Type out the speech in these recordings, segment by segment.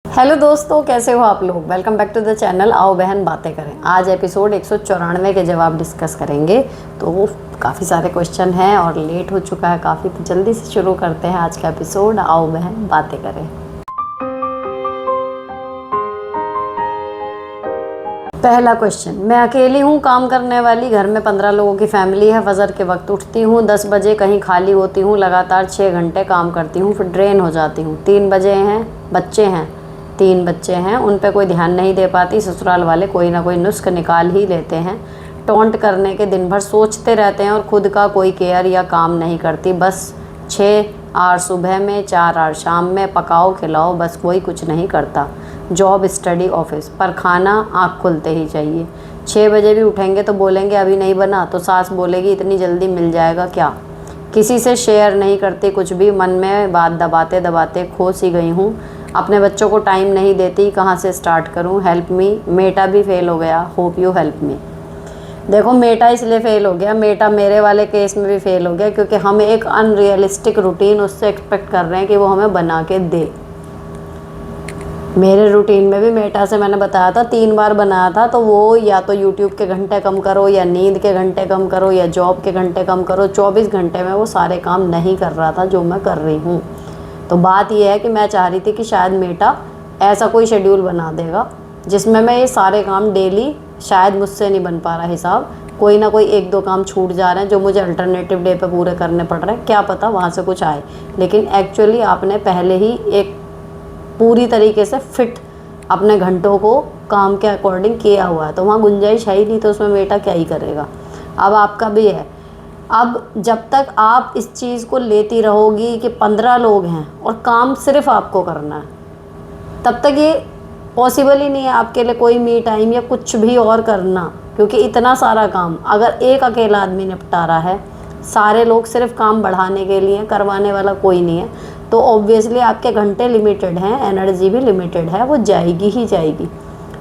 Hello दोस्तों, कैसे हो आप लोग। Welcome back to the channel आओ बहन बातें करें। आज एपिसोड 194 के जवाब डिस्कस करेंगे। तो काफ़ी सारे क्वेश्चन हैं और लेट हो चुका है काफ़ी, तो जल्दी से शुरू करते हैं आज का एपिसोड आओ बहन बातें करें। पहला क्वेश्चन, मैं अकेली हूँ काम करने वाली, घर में 15 लोगों की फैमिली है। फजर के वक्त उठती हूँ, 10 बजे कहीं खाली होती हूँ, लगातार 6 घंटे काम करती हूँ, फिर ड्रेन हो जाती हूँ। 3 बच्चे हैं 3 बच्चे हैं, उन पे कोई ध्यान नहीं दे पाती। ससुराल वाले कोई ना कोई नुस्ख निकाल ही लेते हैं। टोंट करने के दिन भर सोचते रहते हैं और खुद का कोई केयर या काम नहीं करती। बस 6 आवर सुबह में, 4 आवर शाम में, पकाओ खिलाओ, बस कोई कुछ नहीं करता। जॉब, स्टडी, ऑफिस, पर खाना आँख खुलते ही चाहिए। 6 बजे भी उठेंगे तो बोलेंगे अभी नहीं बना, तो सास बोलेगी इतनी जल्दी मिल जाएगा क्या। किसी से शेयर नहीं करती कुछ भी, मन में बात दबाते दबाते खो सी गई हूँ। अपने बच्चों को टाइम नहीं देती, कहाँ से स्टार्ट करूँ, हेल्प मी। मेटा भी फेल हो गया, होप यू हेल्प मी। देखो, मेटा इसलिए फेल हो गया, मेटा मेरे वाले केस में भी फेल हो गया क्योंकि हम एक अनरियलिस्टिक रूटीन उससे एक्सपेक्ट कर रहे हैं कि वो हमें बना के दे। मेरे रूटीन में भी मेटा से मैंने बताया था 3 बार बनाया था, तो वो या तो यूट्यूब के घंटे कम करो, या नींद के घंटे कम करो, या जॉब के घंटे कम करो। 24 घंटे में वो सारे काम नहीं कर रहा था जो मैं कर रही हूँ। तो बात यह है कि मैं चाह रही थी कि शायद मेटा ऐसा कोई शेड्यूल बना देगा जिसमें मैं ये सारे काम डेली, शायद मुझसे नहीं बन पा रहा हिसाब, कोई ना कोई 1-2 काम छूट जा रहे हैं जो मुझे अल्टरनेटिव डे पे पूरे करने पड़ रहे हैं। क्या पता वहाँ से कुछ आए, लेकिन एक्चुअली आपने पहले ही एक पूरी तरीके से फिट अपने घंटों को काम के अकॉर्डिंग किया हुआ है, तो वहाँ गुंजाइश है ही नहीं, तो उसमें मेटा क्या ही करेगा। अब आपका भी है। अब जब तक आप इस चीज़ को लेती रहोगी कि 15 लोग हैं और काम सिर्फ आपको करना है, तब तक ये पॉसिबल ही नहीं है आपके लिए कोई मी टाइम या कुछ भी और करना, क्योंकि इतना सारा काम अगर एक अकेला आदमी निपटा रहा है, सारे लोग सिर्फ काम बढ़ाने के लिए, करवाने वाला कोई नहीं है, तो ऑब्वियसली आपके घंटे लिमिटेड हैं, एनर्जी भी लिमिटेड है, वो जाएगी ही जाएगी।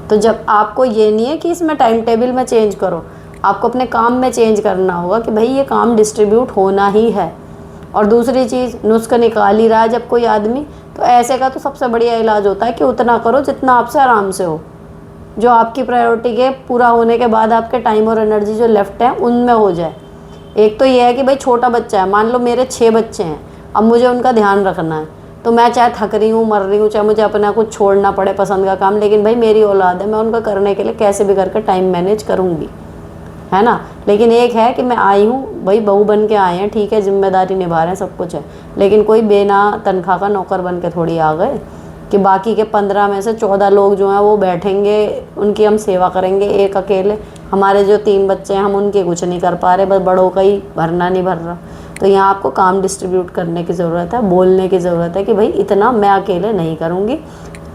तो जब आपको ये नहीं है कि इसमें टाइम टेबल में चेंज करो, आपको अपने काम में चेंज करना होगा कि भाई ये काम डिस्ट्रीब्यूट होना ही है। और दूसरी चीज़, नुस्खा निकाल ही रहा है जब कोई आदमी, तो ऐसे का तो सबसे बढ़िया इलाज होता है कि उतना करो जितना आपसे आराम से हो, जो आपकी प्रायोरिटी के पूरा होने के बाद आपके टाइम और एनर्जी जो लेफ्ट है उनमें हो जाए। एक तो ये है कि भाई छोटा बच्चा है, मान लो मेरे 6 बच्चे हैं, अब मुझे उनका ध्यान रखना है, तो मैं चाहे थक रही हूँ, मर रही हूँ, चाहे मुझे अपना कुछ छोड़ना पड़े पसंद का काम, लेकिन भाई मेरी औलाद है, मैं उनका करने के लिए कैसे भी करके टाइम मैनेज करूँगी, है ना। लेकिन एक है कि मैं आई हूँ भाई, बहू बन के आए हैं, ठीक है, जिम्मेदारी निभा रहे हैं, सब कुछ है, लेकिन कोई बेना तनख्वाह का नौकर बन के थोड़ी आ गए कि बाकी के 15 में से 14 लोग जो हैं वो बैठेंगे, उनकी हम सेवा करेंगे। एक अकेले हमारे जो 3 बच्चे हैं, हम उनके कुछ नहीं कर पा रहे, बस बड़ों का ही भरना नहीं भर रहा। तो यहाँ आपको काम डिस्ट्रीब्यूट करने की ज़रूरत है, बोलने की ज़रूरत है कि भाई इतना मैं अकेले नहीं करूँगी।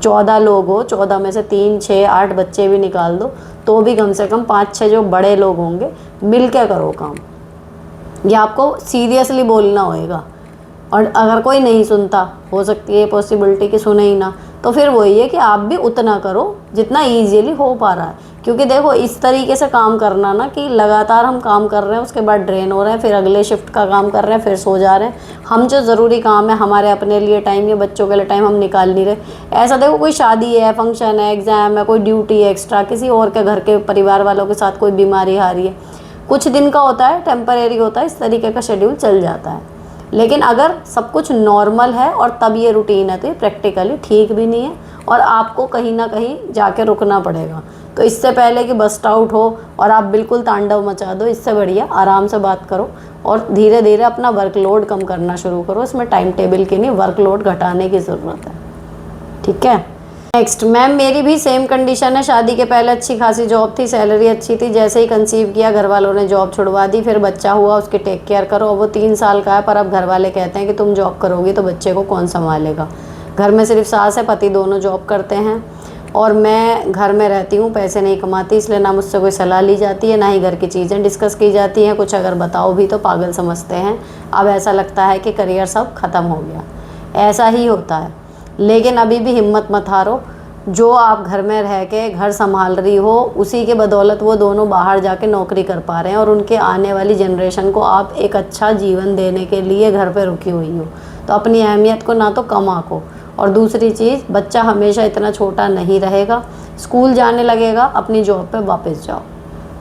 14 लोग हो, 14 में से 3, 6, 8 बच्चे भी निकाल दो, तो भी कम से कम 5-6 जो बड़े लोग होंगे मिल के करो काम। ये आपको सीरियसली बोलना होएगा। और अगर कोई नहीं सुनता, हो सकती है पॉसिबिलिटी कि सुने ही ना, तो फिर वही है कि आप भी उतना करो जितना ईजीली हो पा रहा है। क्योंकि देखो, इस तरीके से काम करना ना कि लगातार हम काम कर रहे हैं, उसके बाद ड्रेन हो रहे हैं, फिर अगले शिफ्ट का काम कर रहे हैं, फिर सो जा रहे हैं। हम जो ज़रूरी काम है, हमारे अपने लिए टाइम या बच्चों के लिए टाइम हम निकाल नहीं रहे। ऐसा देखो, कोई शादी है, फंक्शन है, एग्ज़ाम है, कोई ड्यूटी है एक्स्ट्रा, किसी और के घर के परिवार वालों के साथ कोई बीमारी आ रही है, कुछ दिन का होता है, टेम्परेरी होता है, इस तरीके का शेड्यूल चल जाता है। लेकिन अगर सब कुछ नॉर्मल है और तब ये रूटीन है, तो ये प्रैक्टिकली ठीक भी नहीं है और आपको कहीं ना कहीं जाके रुकना पड़ेगा। तो इससे पहले कि बस्ट आउट हो और आप बिल्कुल तांडव मचा दो, इससे बढ़िया आराम से बात करो और धीरे धीरे अपना वर्कलोड कम करना शुरू करो। इसमें टाइम टेबल की नहीं, वर्कलोड घटाने की ज़रूरत है, ठीक है। नेक्स्ट, मैम मेरी भी सेम कंडीशन है। शादी के पहले अच्छी खासी जॉब थी, सैलरी अच्छी थी, जैसे ही कंसीव किया घर वालों ने जॉब छुड़वा दी, फिर बच्चा हुआ, उसकी टेक केयर करो। वो 3 साल का है, पर अब घर वाले कहते हैं कि तुम जॉब करोगी तो बच्चे को कौन संभालेगा। घर में सिर्फ सास है, पति दोनों जॉब करते हैं और मैं घर में रहती हूँ, पैसे नहीं कमाती, इसलिए ना मुझसे कोई सलाह ली जाती है, ना ही घर की चीज़ें डिस्कस की जाती हैं। कुछ अगर बताओ भी तो पागल समझते हैं। अब ऐसा लगता है कि करियर सब ख़त्म हो गया। ऐसा ही होता है, लेकिन अभी भी हिम्मत मत हारो। जो आप घर में रह के घर संभाल रही हो, उसी के बदौलत वो दोनों बाहर जाके नौकरी कर पा रहे हैं और उनके आने वाली जनरेशन को आप एक अच्छा जीवन देने के लिए घर पे रुकी हुई हो। तो अपनी अहमियत को ना तो कम आंको और दूसरी चीज़, बच्चा हमेशा इतना छोटा नहीं रहेगा, स्कूल जाने लगेगा, अपनी जॉब पे वापस जाओ।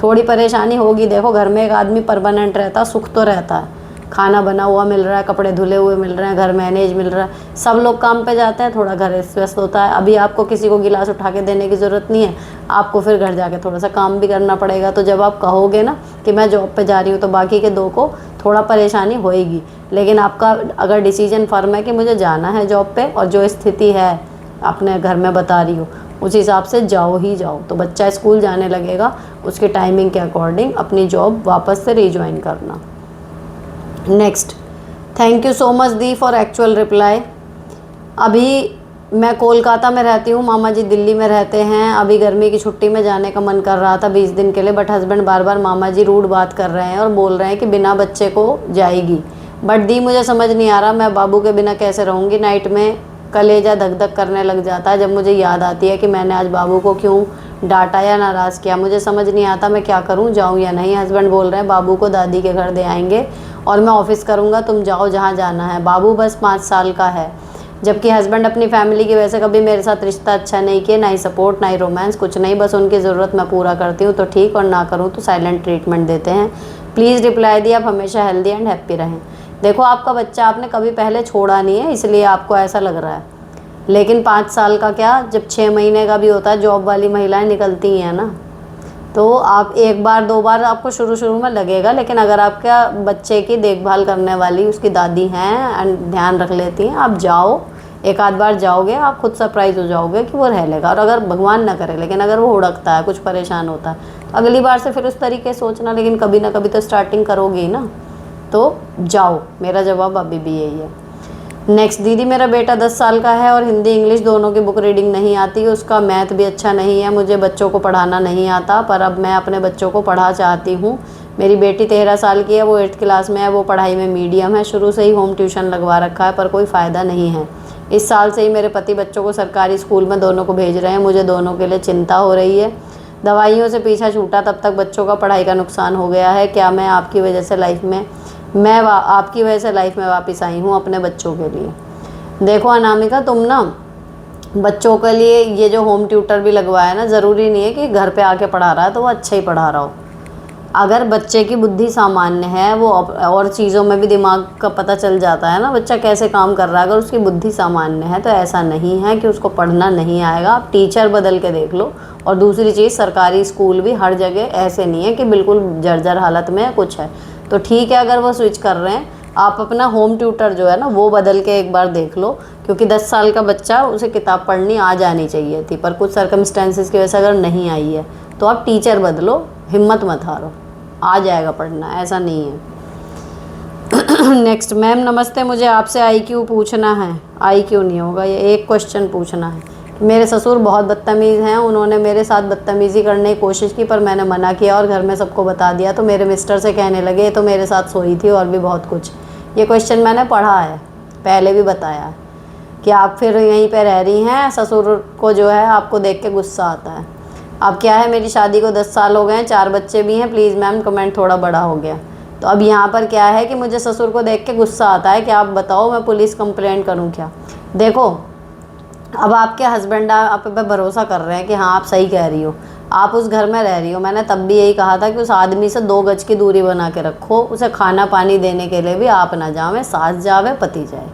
थोड़ी परेशानी होगी, देखो घर में एक आदमी परमानेंट रहता, सुख तो रहता है, खाना बना हुआ मिल रहा है, कपड़े धुले हुए मिल रहे हैं, घर मैनेज मिल रहा है, सब लोग काम पे जाते हैं, थोड़ा घर व्यस्त होता है। अभी आपको किसी को गिलास उठा के देने की ज़रूरत नहीं है, आपको फिर घर जाके थोड़ा सा काम भी करना पड़ेगा। तो जब आप कहोगे ना कि मैं जॉब पे जा रही हूँ, तो बाकी के दो को थोड़ा परेशानी होएगी, लेकिन आपका अगर डिसीजन फर्म है कि मुझे जाना है जॉब पे, और जो स्थिति है अपने घर में बता रही हो उस हिसाब से जाओ ही जाओ, तो बच्चा स्कूल जाने लगेगा, उसके टाइमिंग के अकॉर्डिंग अपनी जॉब वापस से रीज्वाइन करना। Next, thank you so much the for actual reply. अभी मैं कोलकाता में रहती हूँ, मामा जी दिल्ली में रहते हैं। अभी गर्मी की छुट्टी में जाने का मन कर रहा था 20 दिन के लिए, बट हस्बैंड बार बार मामा जी रूड बात कर रहे हैं और बोल रहे हैं कि बिना बच्चे को जाएगी। बट दी मुझे समझ नहीं आ रहा मैं बाबू के बिना कैसे रहूँगी। नाइट में कलेजा धक धक करने लग जाता है जब मुझे याद आती है कि मैंने आज बाबू को क्यों डांटा या नाराज़ किया। मुझे समझ नहीं आता मैं क्या करूँ, जाऊँ या नहीं। हस्बैंड बोल रहे हैं बाबू को दादी के घर दे आएंगे और मैं ऑफिस करूँगा, तुम जाओ जहाँ जाना है। बाबू बस 5 साल का है, जबकि हस्बैंड अपनी फैमिली की वजह से कभी मेरे साथ रिश्ता अच्छा नहीं किया, ना ही सपोर्ट, ना ही रोमांस, कुछ नहीं। बस उनकी ज़रूरत मैं पूरा करती हूँ तो ठीक, और ना करूँ तो साइलेंट ट्रीटमेंट देते हैं। प्लीज़ रिप्लाई दिए, आप हमेशा हेल्दी एंड हैप्पी रहें। देखो आपका बच्चा आपने कभी पहले छोड़ा नहीं है, इसलिए आपको ऐसा लग रहा है, लेकिन 5 साल का क्या, जब 6 महीने का भी होता है, जॉब वाली महिलाएं निकलती हैं ना, तो आप 1 बार 2 बार आपको शुरू में लगेगा, लेकिन अगर आपका बच्चे की देखभाल करने वाली उसकी दादी हैं एंड ध्यान रख लेती हैं, आप जाओ, 1 आध बार जाओगे, आप खुद सरप्राइज़ हो जाओगे कि वो रह लेगा। और अगर भगवान ना करे, लेकिन अगर वो हुड़कता है, कुछ परेशान होता है, तो अगली बार से फिर उस तरीके सोचना, लेकिन कभी ना कभी तो स्टार्टिंग करोगे ही ना, तो जाओ। मेरा जवाब अभी भी यही है। नेक्स्ट, दीदी मेरा बेटा 10 साल का है और हिंदी इंग्लिश दोनों की बुक रीडिंग नहीं आती, उसका मैथ भी अच्छा नहीं है, मुझे बच्चों को पढ़ाना नहीं आता, पर अब मैं अपने बच्चों को पढ़ा चाहती हूँ। मेरी बेटी 13 साल की है, वो 8th क्लास में है, वो पढ़ाई में मीडियम है, शुरू से ही होम ट्यूशन लगवा रखा है पर कोई फ़ायदा नहीं है। इस साल से ही मेरे पति बच्चों को सरकारी स्कूल में दोनों को भेज रहे हैं, मुझे दोनों के लिए चिंता हो रही है। दवाइयों से पीछा छूटा तब तक बच्चों का पढ़ाई का नुकसान हो गया है। क्या मैं आपकी वजह से लाइफ में वापस आई हूँ अपने बच्चों के लिए। देखो अनामिका, तुम ना बच्चों के लिए ये जो होम ट्यूटर भी लगवाया ना, ज़रूरी नहीं है कि घर पे आके पढ़ा रहा है तो वो अच्छा ही पढ़ा रहा हो। अगर बच्चे की बुद्धि सामान्य है, वो और चीज़ों में भी दिमाग का पता चल जाता है ना, बच्चा कैसे काम कर रहा है, अगर उसकी बुद्धि सामान्य है तो ऐसा नहीं है कि उसको पढ़ना नहीं आएगा। आप टीचर बदल के देख लो। और दूसरी चीज़, सरकारी स्कूल भी हर जगह ऐसे नहीं है कि बिल्कुल जर्जर हालत में कुछ है, तो ठीक है अगर वो स्विच कर रहे हैं, आप अपना होम ट्यूटर जो है ना वो बदल के एक बार देख लो, क्योंकि 10 साल का बच्चा, उसे किताब पढ़नी आ जानी चाहिए थी, पर कुछ सर्कमस्टेंसेस की वजह से अगर नहीं आई है तो आप टीचर बदलो, हिम्मत मत हारो, आ जाएगा पढ़ना, ऐसा नहीं है। नेक्स्ट, मैम नमस्ते, मुझे आपसे IQ पूछना है। IQ नहीं होगा ये, एक क्वेश्चन पूछना है। मेरे ससुर बहुत बदतमीज़ हैं, उन्होंने मेरे साथ बदतमीज़ी करने की कोशिश की पर मैंने मना किया और घर में सबको बता दिया, तो मेरे मिस्टर से कहने लगे तो मेरे साथ सोई थी और भी बहुत कुछ। ये क्वेश्चन मैंने पढ़ा है, पहले भी बताया है कि आप फिर यहीं पे रह रही हैं, ससुर को जो है आपको देख के गुस्सा आता है। अब क्या है, मेरी शादी को 10 साल हो गए हैं, 4 बच्चे भी हैं, प्लीज़ मैम कमेंट थोड़ा बड़ा हो गया। तो अब यहाँ पर क्या है कि मुझे ससुर को देख के गुस्सा आता है कि आप बताओ मैं पुलिस कंप्लेंट करूँ क्या। देखो अब आपके हस्बैंड आप पे भरोसा कर रहे हैं कि हाँ आप सही कह रही हो, आप उस घर में रह रही हो। मैंने तब भी यही कहा था कि उस आदमी से 2 गज की दूरी बना के रखो, उसे खाना पानी देने के लिए भी आप ना जावें, सास जावे पति जाए,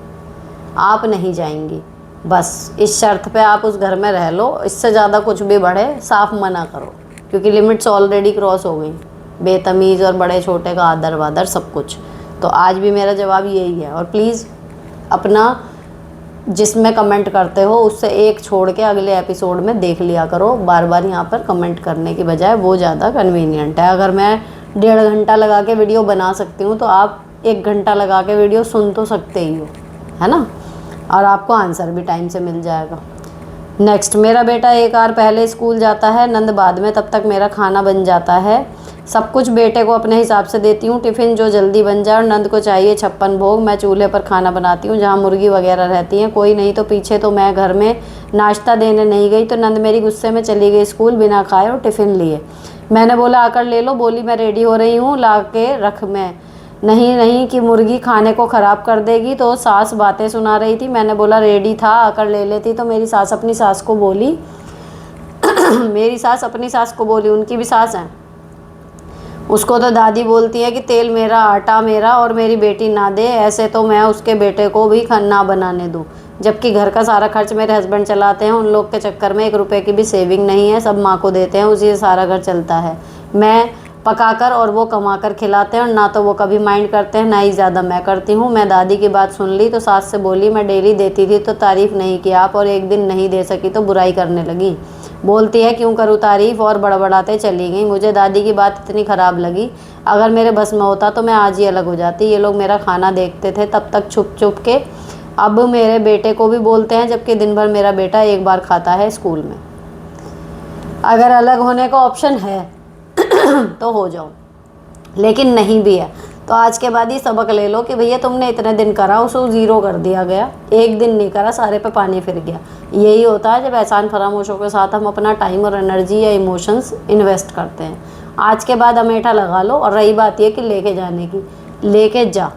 आप नहीं जाएंगी। बस इस शर्त पे आप उस घर में रह लो, इससे ज़्यादा कुछ भी बढ़े साफ मना करो, क्योंकि लिमिट्स ऑलरेडी क्रॉस हो गई। बेतमीज़ और बड़े छोटे का आदर वादर सब कुछ। तो आज भी मेरा जवाब यही है। और प्लीज़ अपना जिसमें कमेंट करते हो उससे एक छोड़ के अगले एपिसोड में देख लिया करो, बार बार यहाँ पर कमेंट करने की बजाय, वो ज़्यादा कन्वीनियंट है। अगर मैं 1.5 घंटा लगा के वीडियो बना सकती हूँ तो आप 1 घंटा लगा के वीडियो सुन तो सकते ही हो, है ना, और आपको आंसर भी टाइम से मिल जाएगा। नेक्स्ट, मेरा बेटा 1 आवर पहले स्कूल जाता है, नंद बाद में, तब तक मेरा खाना बन जाता है, सब कुछ बेटे को अपने हिसाब से देती हूँ, टिफ़िन जो जल्दी बन जाए, और नंद को चाहिए 56 भोग। मैं चूल्हे पर खाना बनाती हूँ जहाँ मुर्गी वगैरह रहती हैं, कोई नहीं तो पीछे तो मैं घर में नाश्ता देने नहीं गई तो नंद मेरी गुस्से में चली गई स्कूल बिना खाए और टिफ़िन लिए। मैंने बोला आकर ले लो, बोली मैं रेडी हो रही हूँ, ला के रख, मैं नहीं नहीं कि मुर्गी खाने को ख़राब कर देगी। तो सास बातें सुना रही थी, मैंने बोला रेडी था आकर ले लेती। तो मेरी सास अपनी सास को बोली मेरी सास अपनी सास को बोली, उनकी भी सास है, उसको तो दादी बोलती है कि तेल मेरा आटा मेरा और मेरी बेटी ना दे, ऐसे तो मैं उसके बेटे को भी ना बनाने दूँ। जबकि घर का सारा खर्च मेरे हस्बैंड चलाते हैं, उन लोग के चक्कर में 1 रुपए की भी सेविंग नहीं है, सब माँ को देते हैं, उसी से सारा घर चलता है। मैं पकाकर और वो कमाकर खिलाते हैं, और ना तो वो कभी माइंड करते हैं ना ही ज़्यादा मैं करती हूँ। मैं दादी की बात सुन ली तो सास से बोली मैं डेली देती थी तो तारीफ़ नहीं की आप, और एक दिन नहीं दे सकी तो बुराई करने लगी। बोलती है क्यों करूँ तारीफ़, और बड़बड़ाते चली गई। मुझे दादी की बात इतनी ख़राब लगी, अगर मेरे बस में होता तो मैं आज ही अलग हो जाती। ये लोग मेरा खाना देखते थे तब तक छुप छुप के, अब मेरे बेटे को भी बोलते हैं, जबकि दिन भर मेरा बेटा एक बार खाता है स्कूल में। अगर अलग होने का ऑप्शन है तो हो जाओ, लेकिन नहीं भी है तो आज के बाद ही सबक ले लो कि भैया तुमने इतने दिन करा, उसको ज़ीरो कर दिया गया, एक दिन नहीं करा सारे पे पानी फिर गया। यही होता है जब एहसान फरामोशों के साथ हम अपना टाइम और एनर्जी या इमोशंस इन्वेस्ट करते हैं। आज के बाद अमेठा लगा लो। और रही बात ये कि लेके जाने की, लेके जा,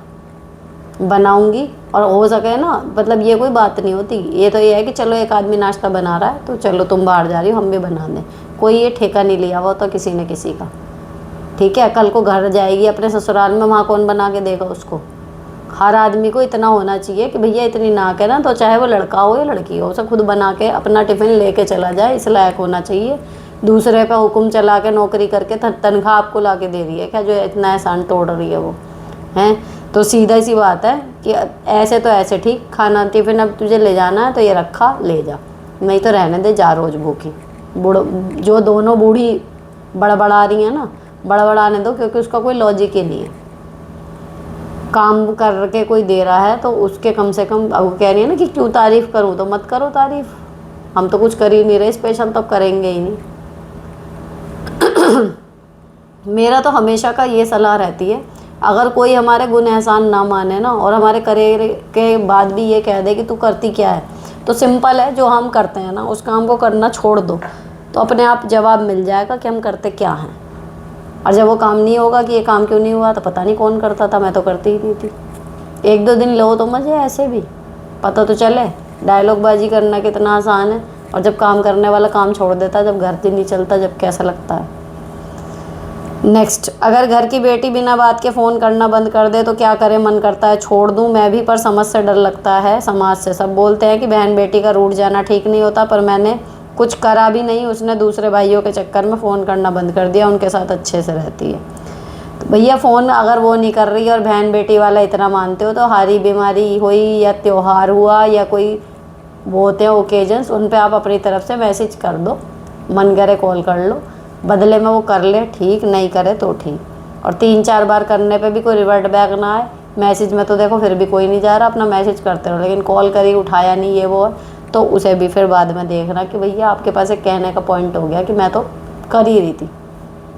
बनाऊंगी, और हो सके ना, मतलब ये कोई बात नहीं होती। ये तो ये है कि चलो एक आदमी नाश्ता बना रहा है तो चलो तुम बाहर जा रही हो हम भी बना दें, कोई ये ठेका नहीं लिया हुआ तो किसी ने किसी का, ठीक है। कल को घर जाएगी अपने ससुराल में, वहाँ कौन बना के देगा उसको। हर आदमी को इतना होना चाहिए कि भैया इतनी नाक है ना, तो चाहे वो लड़का हो या लड़की हो, उसे खुद बना के अपना टिफ़िन लेके चला जाए, इस लायक होना चाहिए। दूसरे पे हुक्म चला के नौकरी करके तनख्वाह आपको ला के दे रही है क्या, जो इतना एहसान तोड़ रही है वो हैं। तो सीधा सी बात है कि ऐसे तो ऐसे ठीक, खाना टिफ़िन अब तुझे ले जाना है तो ये रखा ले जा, नहीं तो रहने दे, जा रोज़ भूखी। बूढ़ो जो दोनों बूढ़ी बड़बड़ा रही हैं ना, बड़बड़ाने दो, क्योंकि उसका कोई लॉजिक ही नहीं है। काम करके कोई दे रहा है तो उसके कम से कम, अब कह रही है ना कि क्यों तारीफ़ करूं, तो मत करो तारीफ़, हम तो कुछ कर ही नहीं रहे स्पेशल, तो करेंगे ही नहीं। मेरा तो हमेशा का ये सलाह रहती है, अगर कोई हमारे गुण एहसान ना माने ना, और हमारे करे के बाद भी ये कह दे कि तू करती क्या है, तो सिंपल है, जो हम करते हैं ना उस काम को करना छोड़ दो, तो अपने आप जवाब मिल जाएगा कि हम करते क्या हैं। और जब वो काम नहीं होगा कि ये काम क्यों नहीं हुआ, तो पता नहीं कौन करता था, मैं तो करती ही नहीं थी। 1-2 दिन लो तो मज़े, ऐसे भी पता तो चले। डायलॉग बाजी करना कितना आसान है, और जब काम करने वाला काम छोड़ देता है, जब घर दिन नहीं चलता, जब कैसा लगता है। नेक्स्ट, अगर घर की बेटी बिना बात के फ़ोन करना बंद कर दे तो क्या करे, मन करता है छोड़ दूं मैं भी, पर समझ से डर लगता है, समाज से। सब बोलते हैं कि बहन बेटी का रूठ जाना ठीक नहीं होता, पर मैंने कुछ करा भी नहीं, उसने दूसरे भाइयों के चक्कर में फ़ोन करना बंद कर दिया, उनके साथ अच्छे से रहती है। तो भैया फ़ोन अगर वो नहीं कर रही और बहन बेटी वाला इतना मानते हो, तो हारी बीमारी हुई या त्यौहार हुआ या कोई वो होते हैं ओकेजन्स, उन पे आप अपनी तरफ से मैसेज कर दो, मन करे कॉल कर लो, बदले में वो कर ले ठीक, नहीं करे तो ठीक। और 3-4 बार करने पे भी कोई रिवर्ट बैक ना आए। मैसेज में तो देखो फिर भी कोई नहीं जा रहा, अपना मैसेज करते रहो, लेकिन कॉल करी उठाया नहीं ये वो, तो उसे भी फिर बाद में देखना कि भैया आपके पास एक कहने का पॉइंट हो गया कि मैं तो कर ही रही थी,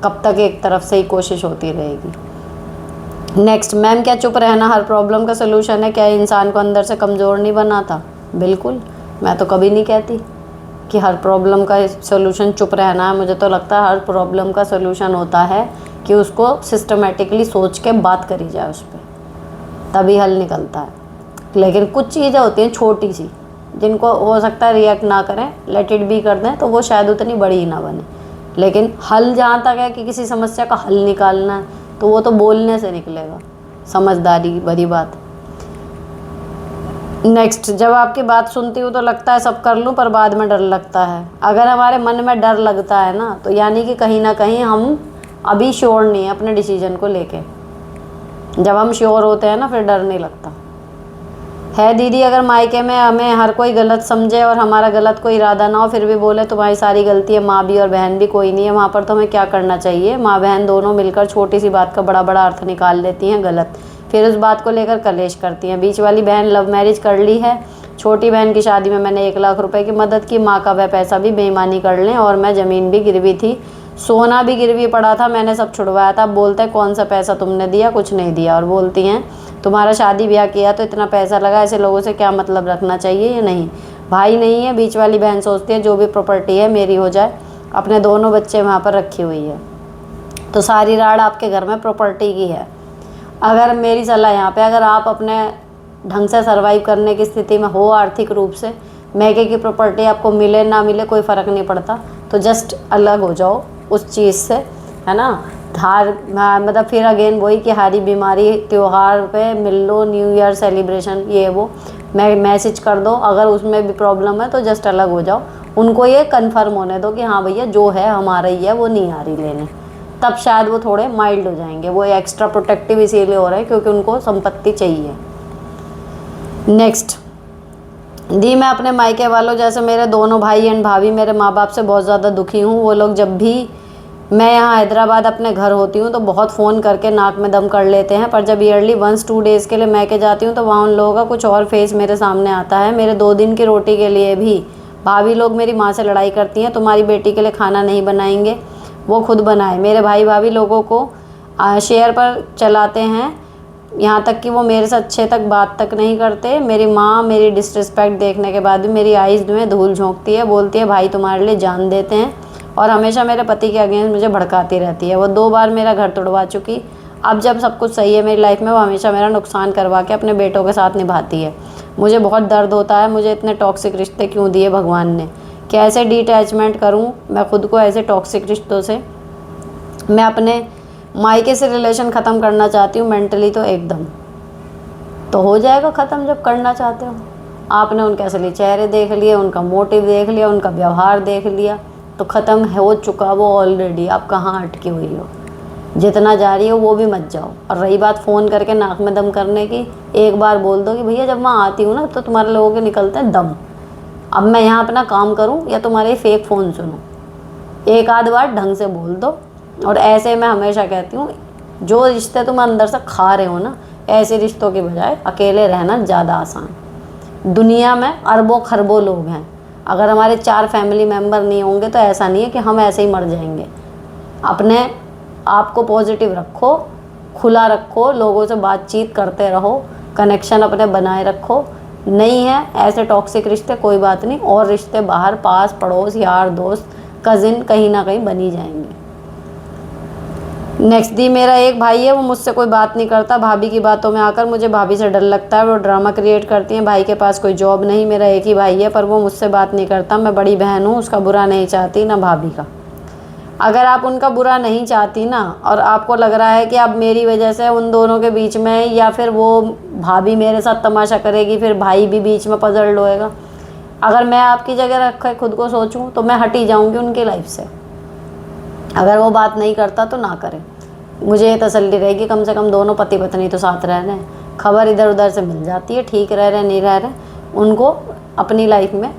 कब तक एक तरफ से ही कोशिश होती रहेगी। नेक्स्ट, मैम क्या चुप रहना हर प्रॉब्लम का सलूशन है? क्या इंसान को अंदर से कमज़ोर नहीं बनाता? बिल्कुल, मैं तो कभी नहीं कहती कि हर प्रॉब्लम का सलूशन चुप रहना है। मुझे तो लगता है हर प्रॉब्लम का सलूशन होता है कि उसको सिस्टमेटिकली सोच के बात करी जाए उस पर, तभी हल निकलता है। लेकिन कुछ चीज़ें होती हैं छोटी सी, जिनको हो सकता है रिएक्ट ना करें, लेट इट बी कर दें, तो वो शायद उतनी बड़ी ही ना बने। लेकिन हल जहाँ तक है कि किसी समस्या का हल निकालना है, तो वो तो बोलने से निकलेगा, समझदारी भरी बात। नेक्स्ट, जब आपकी बात सुनती हूँ तो लगता है सब कर लूँ, पर बाद में डर लगता है। अगर हमारे मन में डर लगता है ना, तो यानी कि कहीं ना कहीं हम अभी श्योर नहीं है अपने डिसीजन को लेके। जब हम श्योर होते हैं ना, फिर डर नहीं लगता है। दीदी, अगर मायके में हमें हर कोई गलत समझे और हमारा गलत कोई इरादा ना हो, फिर भी बोले तुम्हारी सारी गलती है, माँ भी और बहन भी कोई नहीं है, वहाँ पर तो हमें क्या करना चाहिए? माँ बहन दोनों मिलकर छोटी सी बात का बड़ा बड़ा अर्थ निकाल लेती हैं गलत, फिर उस बात को लेकर कलेश करती हैं। बीच वाली बहन लव मैरिज कर ली है, छोटी बहन की शादी में मैंने 1 लाख रुपए की मदद की, माँ का वह पैसा भी बेईमानी कर लें, और मैं ज़मीन भी गिरवी थी, सोना भी गिरवी पड़ा था, मैंने सब छुड़वाया था। अब बोलते हैं कौन सा पैसा तुमने दिया? कुछ नहीं दिया। और बोलती हैं तुम्हारा शादी ब्याह किया तो इतना पैसा लगा, ऐसे लोगों से क्या मतलब रखना चाहिए या नहीं? भाई नहीं है, बीच वाली बहन सोचती है जो भी प्रॉपर्टी है मेरी हो जाए, अपने दोनों बच्चे वहाँ पर रखी हुई है, तो सारी राड़ आपके घर में प्रॉपर्टी की है। अगर मेरी सलाह यहाँ पे, अगर आप अपने ढंग से सर्वाइव करने की स्थिति में हो आर्थिक रूप से, महंगे की प्रॉपर्टी आपको मिले ना मिले कोई फ़र्क नहीं पड़ता, तो जस्ट अलग हो जाओ उस चीज़ से, है ना। मतलब फिर अगेन वही कि हारी बीमारी त्यौहार पे मिल लो, न्यू ईयर सेलिब्रेशन ये वो, मैं मैसेज कर दो, अगर उसमें भी प्रॉब्लम है तो जस्ट अलग हो जाओ। उनको ये कन्फर्म होने दो कि हाँ भैया जो है हमारा ही है, वो नहीं आ रही लेने, तब शायद वो थोड़े माइल्ड हो जाएंगे। वो एक्स्ट्रा प्रोटेक्टिव इसीलिए हो रहे हैं क्योंकि उनको संपत्ति चाहिए। नेक्स्ट दी, मैं अपने मायके वालों जैसे मेरे दोनों भाई एंड भाभी मेरे माँ बाप से बहुत ज़्यादा दुखी हूँ। वो लोग जब भी मैं यहाँ हैदराबाद अपने घर होती हूँ तो बहुत फ़ोन करके नाक में दम कर लेते हैं, पर जब ईयरली 1-2 डेज़ के लिए मैके जाती हूँ तो वहाँ उन लोगों का कुछ और फेस मेरे सामने आता है। मेरे 2 दिन की रोटी के लिए भी भाभी लोग मेरी माँ से लड़ाई करती हैं, तुम्हारी बेटी के लिए खाना नहीं बनाएंगे, वो खुद बनाए। मेरे भाई भाभी लोगों को शेयर पर चलाते हैं, यहाँ तक कि वो मेरे से अच्छे तक बात तक नहीं करते। मेरी माँ मेरी डिसरिस्पेक्ट देखने के बाद भी मेरी आइज़ में धूल झोंकती है, बोलती है भाई तुम्हारे लिए जान देते हैं, और हमेशा मेरे पति के अगेंस्ट मुझे भड़काती रहती है। वो 2 बार मेरा घर तोड़वा चुकी। अब जब सब कुछ सही है मेरी लाइफ में, वो हमेशा मेरा नुकसान करवा के अपने बेटों के साथ निभाती है। मुझे बहुत दर्द होता है, मुझे इतने टॉक्सिक रिश्ते क्यों दिए भगवान ने, कैसे डिटैचमेंट करूँ मैं खुद को ऐसे टॉक्सिक रिश्तों से। मैं अपने मायके से रिलेशन ख़त्म करना चाहती हूँ मेंटली, तो एकदम तो हो जाएगा ख़त्म जब करना चाहते हो। आपने उनके असली चेहरे देख लिए, उनका मोटिव देख लिया, उनका व्यवहार देख लिया, तो ख़त्म हो चुका वो ऑलरेडी। आप कहाँ अटकी हुई हो, जितना जा रही हो वो भी मत जाओ। और रही बात फ़ोन करके नाक में दम करने की, एक बार बोल दो कि भैया जब मैं आती हूँ ना तो तुम्हारे लोगों के निकलते हैं दम, अब मैं यहाँ अपना काम करूँ या तुम्हारे फेक फ़ोन सुनूँ। एक आध बार ढंग से बोल दो। और ऐसे मैं हमेशा कहती हूँ, जो रिश्ते तुम अंदर से खा रहे हो ना, ऐसे रिश्तों के बजाय अकेले रहना ज़्यादा आसान। दुनिया में अरबों खरबों लोग हैं, अगर हमारे 4 फैमिली मेम्बर नहीं होंगे तो ऐसा नहीं है कि हम ऐसे ही मर जाएंगे। अपने आप को पॉजिटिव रखो, खुला रखो, लोगों से बातचीत करते रहो, कनेक्शन अपने बनाए रखो। नहीं है ऐसे टॉक्सिक रिश्ते, कोई बात नहीं, और रिश्ते बाहर पास पड़ोस यार दोस्त कज़िन कहीं ना कहीं बनी जाएंगे। नेक्स्ट दी, मेरा एक भाई है, वो मुझसे कोई बात नहीं करता। भाभी की बातों में आकर मुझे भाभी से डर लगता है, वो ड्रामा क्रिएट करती हैं। भाई के पास कोई जॉब नहीं, मेरा एक ही भाई है पर वो मुझसे बात नहीं करता। मैं बड़ी बहन हूँ, उसका बुरा नहीं चाहती ना भाभी का। अगर आप उनका बुरा नहीं चाहती ना, और आपको लग रहा है कि अब मेरी वजह से उन दोनों के बीच में, या फिर वो भाभी मेरे साथ तमाशा करेगी फिर भाई भी बीच में पजल होएगा, अगर मैं आपकी जगह रख कर खुद को सोचूं तो मैं हट ही जाऊंगी उनकी लाइफ से। अगर वो बात नहीं करता तो ना करें, मुझे ये तसल्ली रहेगी कम से कम दोनों पति पत्नी तो साथ रह रहे हैं। खबर इधर उधर से मिल जाती है, ठीक रह रहे नहीं रह रहे, उनको अपनी लाइफ में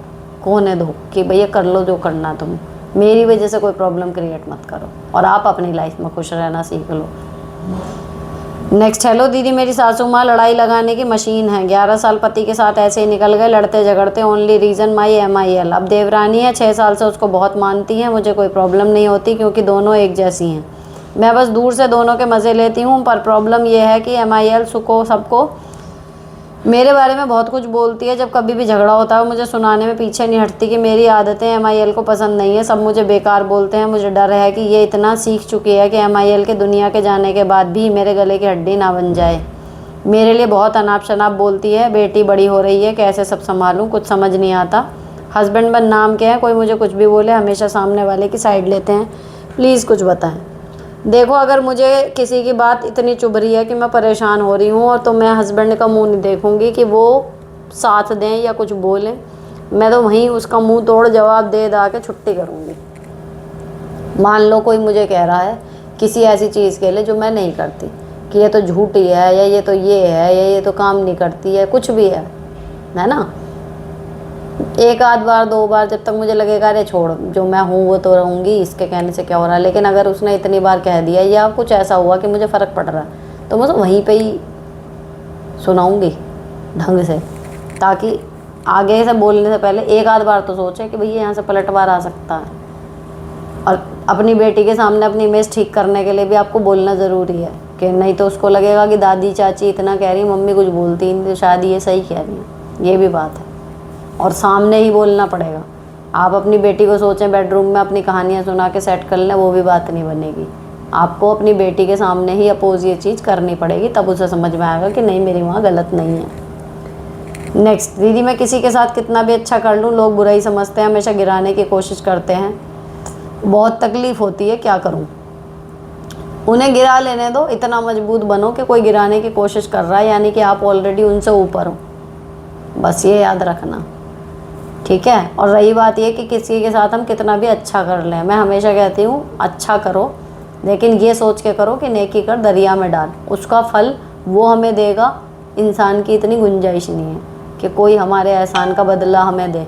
होने दो कि भैया कर लो जो करना, तुम मेरी वजह से कोई प्रॉब्लम क्रिएट मत करो, और आप अपनी लाइफ में खुश रहना सीख लो। नेक्स्ट, हेलो दीदी, मेरी सासू माँ लड़ाई लगाने की मशीन है। 11 साल पति के साथ ऐसे ही निकल गए, लड़ते झगड़ते, ओनली रीज़न माई MIL। अब देवरानी है, 6 साल से उसको बहुत मानती हैं, मुझे कोई प्रॉब्लम नहीं होती क्योंकि दोनों एक जैसी हैं। मैं बस दूर से दोनों के मज़े लेती हूँ, पर प्रॉब्लम यह है कि MIL सुको सबको मेरे बारे में बहुत कुछ बोलती है। जब कभी भी झगड़ा होता है मुझे सुनाने में पीछे नहीं हटती कि मेरी आदतें MIL को पसंद नहीं है, सब मुझे बेकार बोलते हैं। मुझे डर है कि ये इतना सीख चुकी है कि MIL के दुनिया के जाने के बाद भी मेरे गले की हड्डी ना बन जाए। मेरे लिए बहुत अनाप शनाप बोलती है, बेटी बड़ी हो रही है, कैसे सब संभालूं कुछ समझ नहीं आता। हस्बैंड बदनाम के हैं, कोई मुझे कुछ भी बोले हमेशा सामने वाले की साइड लेते हैं, प्लीज़ कुछ बताएं। देखो, अगर मुझे किसी की बात इतनी चुभ रही है कि मैं परेशान हो रही हूँ, और तो मैं हस्बैंड का मुंह नहीं देखूँगी कि वो साथ दें या कुछ बोलें, मैं तो वहीं उसका मुंह तोड़ जवाब दे दा के छुट्टी करूँगी। मान लो कोई मुझे कह रहा है किसी ऐसी चीज़ के लिए जो मैं नहीं करती, कि ये तो झूठी है, या ये तो ये है, या ये तो काम नहीं करती है, कुछ भी है ना, एक आध बार 2 बार जब तक मुझे लगेगा अरे छोड़ जो मैं हूँ वो तो रहूँगी, इसके कहने से क्या हो रहा है। लेकिन अगर उसने इतनी बार कह दिया या कुछ ऐसा हुआ कि मुझे फ़र्क पड़ रहा है, तो मैं तो वहीं पे ही सुनाऊँगी ढंग से, ताकि आगे से बोलने से पहले एक आध बार तो सोचे कि भैया यहाँ से पलटवार आ सकता है। और अपनी बेटी के सामने अपनी इमेज ठीक करने के लिए भी आपको बोलना ज़रूरी है, कि नहीं तो उसको लगेगा कि दादी चाची इतना कह रही, मम्मी कुछ बोलती नहीं तो शायद ये सही कह रही है। ये भी बात है, और सामने ही बोलना पड़ेगा। आप अपनी बेटी को सोचें बेडरूम में अपनी कहानियाँ सुना के सेट कर लें, वो भी बात नहीं बनेगी। आपको अपनी बेटी के सामने ही अपोज ये चीज़ करनी पड़ेगी, तब उसे समझ में आएगा कि नहीं मेरी माँ गलत नहीं है। नेक्स्ट, दीदी मैं किसी के साथ कितना भी अच्छा कर लूँ लोग बुरा ही समझते हैं, हमेशा गिराने की कोशिश करते हैं, बहुत तकलीफ़ होती है, क्या करूँ। उन्हें गिरा लेने दो, इतना मजबूत बनो कि कोई गिराने की कोशिश कर रहा है यानी कि आप ऑलरेडी उनसे ऊपर हो, बस ये याद रखना, ठीक है। और रही बात ये कि किसी के साथ हम कितना भी अच्छा कर लें, मैं हमेशा कहती हूँ अच्छा करो, लेकिन ये सोच के करो कि नेकी कर दरिया में डाल, उसका फल वो हमें देगा। इंसान की इतनी गुंजाइश नहीं है कि कोई हमारे एहसान का बदला हमें दे,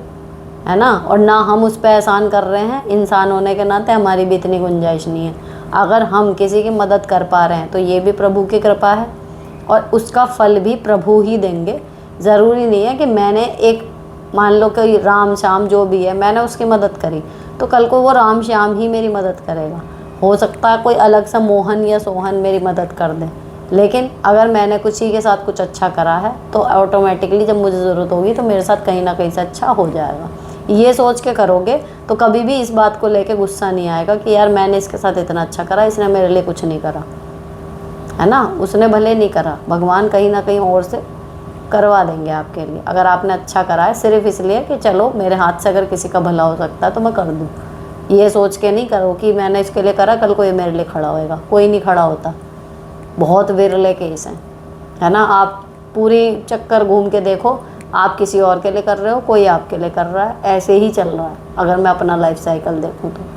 है ना, और ना हम उस पर एहसान कर रहे हैं, इंसान होने के नाते हमारी भी इतनी गुंजाइश नहीं है। अगर हम किसी की मदद कर पा रहे हैं तो ये भी प्रभु की कृपा है और उसका फल भी प्रभु ही देंगे। ज़रूरी नहीं है कि मैंने एक, मान लो कि राम श्याम जो भी है, मैंने उसकी मदद करी तो कल को वो राम श्याम ही मेरी मदद करेगा। हो सकता है कोई अलग सा मोहन या सोहन मेरी मदद कर दे, लेकिन अगर मैंने किसी के साथ कुछ अच्छा करा है तो ऑटोमेटिकली जब मुझे ज़रूरत होगी तो मेरे साथ कहीं ना कहीं से अच्छा हो जाएगा। ये सोच के करोगे तो कभी भी इस बात को लेके गुस्सा नहीं आएगा कि यार मैंने इसके साथ इतना अच्छा करा, इसने मेरे लिए कुछ नहीं करा, है ना। उसने भले नहीं करा, भगवान कहीं ना कहीं और से करवा देंगे आपके लिए। अगर आपने अच्छा करा है सिर्फ इसलिए कि चलो मेरे हाथ से अगर किसी का भला हो सकता है तो मैं कर दूँ, ये सोच के नहीं करो कि मैंने इसके लिए करा कल को ये मेरे लिए खड़ा होएगा, कोई नहीं खड़ा होता, बहुत विरले केस हैं, है ना। आप पूरी चक्कर घूम के देखो, आप किसी और के लिए कर रहे हो, कोई आपके लिए कर रहा है, ऐसे ही चल रहा है अगर मैं अपना लाइफ साइकिल देखूँ तो।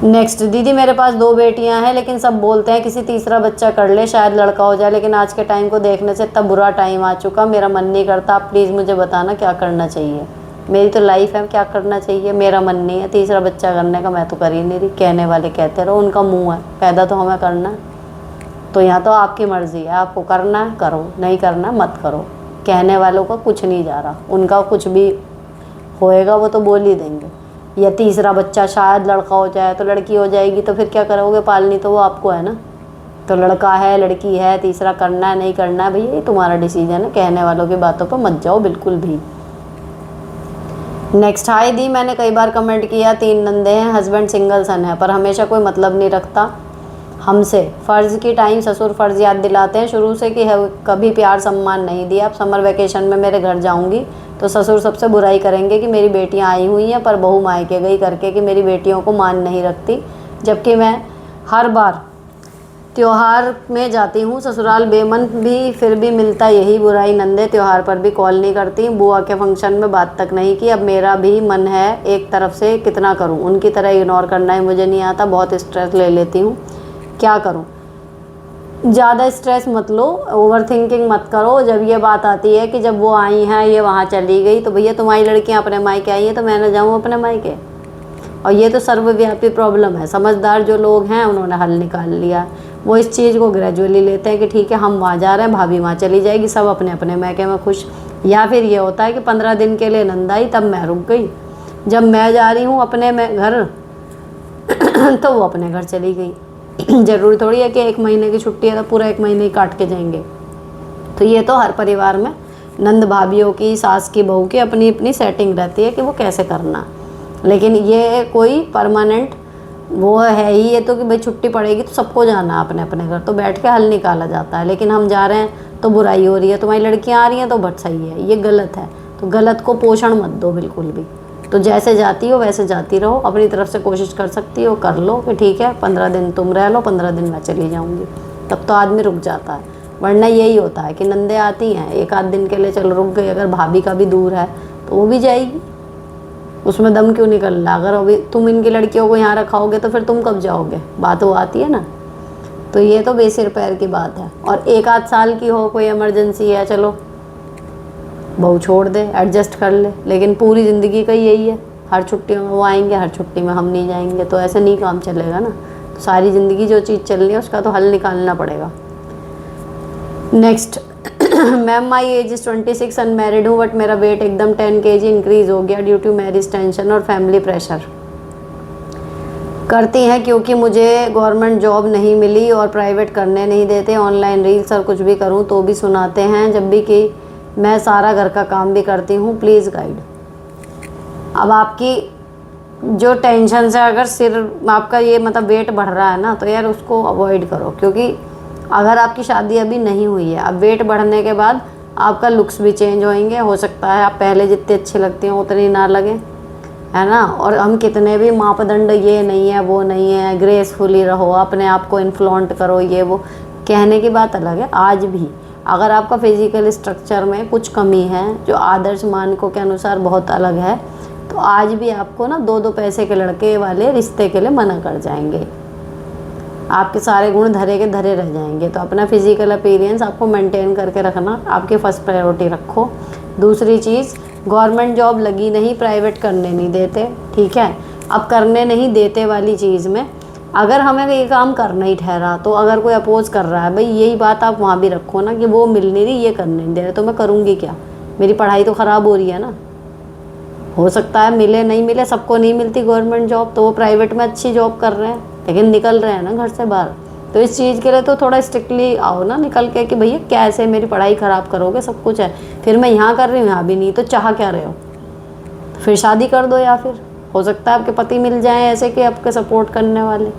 नेक्स्ट, दीदी मेरे पास 2 बेटियां हैं लेकिन सब बोलते हैं किसी तीसरा बच्चा कर ले शायद लड़का हो जाए, लेकिन आज के टाइम को देखने से इतना बुरा टाइम आ चुका, मेरा मन नहीं करता, आप प्लीज़ मुझे बताना क्या करना चाहिए। मेरी तो लाइफ है, क्या करना चाहिए, मेरा मन नहीं है तीसरा बच्चा करने का, मैं तो कर ही नहीं रही। कहने वाले कहते रहो, उनका मुँह है, पैदा तो हमें करना है, तो यहाँ तो आपकी मर्ज़ी है, आपको करना है करो, नहीं करना मत करो। कहने वालों का कुछ नहीं जा रहा, उनका कुछ भी होएगा वो तो बोल ही देंगे। या तीसरा बच्चा शायद लड़का हो जाए तो लड़की हो जाएगी, तो फिर क्या करोगे, पालनी तो वो आपको है ना। तो लड़का है लड़की है, तीसरा करना है नहीं करना है, भैया ये तुम्हारा डिसीजन है, कहने वालों की बातों पर मत जाओ बिल्कुल भी। नेक्स्ट, हाय दी, मैंने कई बार कमेंट किया 3 नंदे हैं, हस्बैंड सिंगल सन है, पर हमेशा कोई मतलब नहीं रखता हमसे। फ़र्ज़ की टाइम ससुर फ़र्ज़ याद दिलाते हैं शुरू से कि कभी प्यार सम्मान नहीं दिया। अब समर वेकेशन में मेरे घर जाऊंगी तो ससुर सबसे बुराई करेंगे कि मेरी बेटियां आई हुई हैं पर बहू मायके गई करके, कि मेरी बेटियों को मान नहीं रखती, जबकि मैं हर बार त्योहार में जाती हूँ ससुराल बेमन भी, फिर भी मिलता यही बुराई। नंदे त्योहार पर भी कॉल नहीं करती, बुआ के फंक्शन में बात तक नहीं की। अब मेरा भी मन है एक तरफ से, कितना करूँ, उनकी तरह इग्नोर करना ही मुझे नहीं आता, बहुत स्ट्रेस ले लेती हूँ, क्या करूं। ज़्यादा स्ट्रेस मत लो, ओवर थिंकिंग मत करो। जब ये बात आती है कि जब वो आई हैं ये वहाँ चली गई, तो भैया तुम्हारी लड़कियाँ अपने मायके आई हैं तो मैं ना जाऊँ अपने मायके। और ये तो सर्वव्यापी प्रॉब्लम है, समझदार जो लोग हैं उन्होंने हल निकाल लिया। वो इस चीज़ को ग्रेजुअली लेते हैं कि ठीक है हम वहाँ जा रहे हैं, भाभी वहाँ चली जाएगी, सब अपने अपने मायके में खुश। या फिर ये होता है कि 15 दिन के लिए नंद आई तब मैं रुक गई, जब मैं जा रही हूँ अपने में घर तो वो अपने घर चली गई। ज़रूरी थोड़ी है कि 1 महीने की छुट्टी है तो पूरा 1 महीने ही काट के जाएंगे। तो ये तो हर परिवार में नंद भाभियों की, सास की, बहू की अपनी अपनी सेटिंग रहती है कि वो कैसे करना। लेकिन ये कोई परमानेंट वो है ही, ये तो कि भाई छुट्टी पड़ेगी तो सबको जाना अपने अपने घर, तो बैठ के हल निकाला जाता है। लेकिन हम जा रहे हैं तो बुराई हो रही है, तुम्हारी लड़कियाँ आ रही हैं तो बट सही है, ये गलत है। तो गलत को पोषण मत दो बिल्कुल भी। तो जैसे जाती हो वैसे जाती रहो, अपनी तरफ से कोशिश कर सकती हो कर लो कि ठीक है 15 दिन तुम रह लो, 15 दिन मैं चली जाऊंगी, तब तो आदमी रुक जाता है। वरना यही होता है कि नंदे आती हैं 1 आध दिन के लिए, चलो रुक गई, अगर भाभी का भी दूर है तो वो भी जाएगी, उसमें दम क्यों निकल रहा। अगर अभी तुम इनकी लड़कियों को यहाँ रखाओगे तो फिर तुम कब जाओगे, बात वो आती है ना। तो ये तो बेसिर पैर की बात है। और 1 आध साल की हो, कोई इमरजेंसी है, चलो बहू छोड़ दे, एडजस्ट कर ले, लेकिन पूरी ज़िंदगी का यही है, हर छुट्टियों में वो आएंगे, हर छुट्टी में हम नहीं जाएंगे, तो ऐसे नहीं काम चलेगा ना। तो सारी ज़िंदगी जो चीज़ चल रही है उसका तो हल निकालना पड़ेगा। Next, ma'am my age is 26, unmarried हूँ, बट मेरा वेट एकदम 10 kg इंक्रीज़ हो गया ड्यू टू मैरिज टेंशन और फैमिली प्रेशर। करती हैं क्योंकि मुझे गवर्नमेंट जॉब नहीं मिली और प्राइवेट करने नहीं देते, ऑनलाइन रील्स और कुछ भी करूँ तो भी सुनाते हैं, जब भी कि मैं सारा घर का काम भी करती हूँ, प्लीज़ गाइड। अब आपकी जो टेंशन से अगर सिर आपका ये मतलब वेट बढ़ रहा है ना, तो यार उसको अवॉइड करो, क्योंकि अगर आपकी शादी अभी नहीं हुई है, अब वेट बढ़ने के बाद आपका लुक्स भी चेंज होंगे, हो सकता है आप पहले जितने अच्छी लगती हैं उतनी ना लगे, है ना। और हम कितने भी मापदंड, ये नहीं है वो नहीं है, ग्रेसफुली रहो, अपने आप को इन्फ्लॉन्ट करो, ये वो कहने की बात अलग है। आज भी अगर आपका फिजिकल स्ट्रक्चर में कुछ कमी है जो आदर्श मानकों के अनुसार बहुत अलग है, तो आज भी आपको ना 2-2 पैसे के लड़के वाले रिश्ते के लिए मना कर जाएंगे। आपके सारे गुण धरे के धरे रह जाएंगे। तो अपना फिजिकल अपीयरेंस आपको मेंटेन करके रखना आपकी फर्स्ट प्रायोरिटी रखो। दूसरी चीज़, गवर्नमेंट जॉब लगी नहीं, प्राइवेट करने नहीं देते, ठीक है। अब करने नहीं देते वाली चीज़ में अगर हमें ये काम करना ही ठहरा, तो अगर कोई अपोज कर रहा है, भाई यही बात आप वहाँ भी रखो ना कि वो मिल नहीं रही, ये करने नहीं दे रहे, तो मैं करूँगी क्या? मेरी पढ़ाई तो ख़राब हो रही है ना। हो सकता है मिले नहीं मिले, सबको नहीं मिलती गवर्नमेंट जॉब, तो वो प्राइवेट में अच्छी जॉब कर रहे हैं, लेकिन निकल रहे हैं ना घर से बाहर। तो इस चीज़ के लिए तो थोड़ा स्ट्रिक्टली आओ ना निकल के, कि भैया कैसे मेरी पढ़ाई ख़राब करोगे, सब कुछ है, फिर मैं यहाँ कर रही हूँ यहाँ भी नहीं, तो चाह क्या रहे हो? फिर शादी कर दो, या फिर हो सकता है आपके पति मिल जाएं ऐसे कि आपके सपोर्ट करने वाले,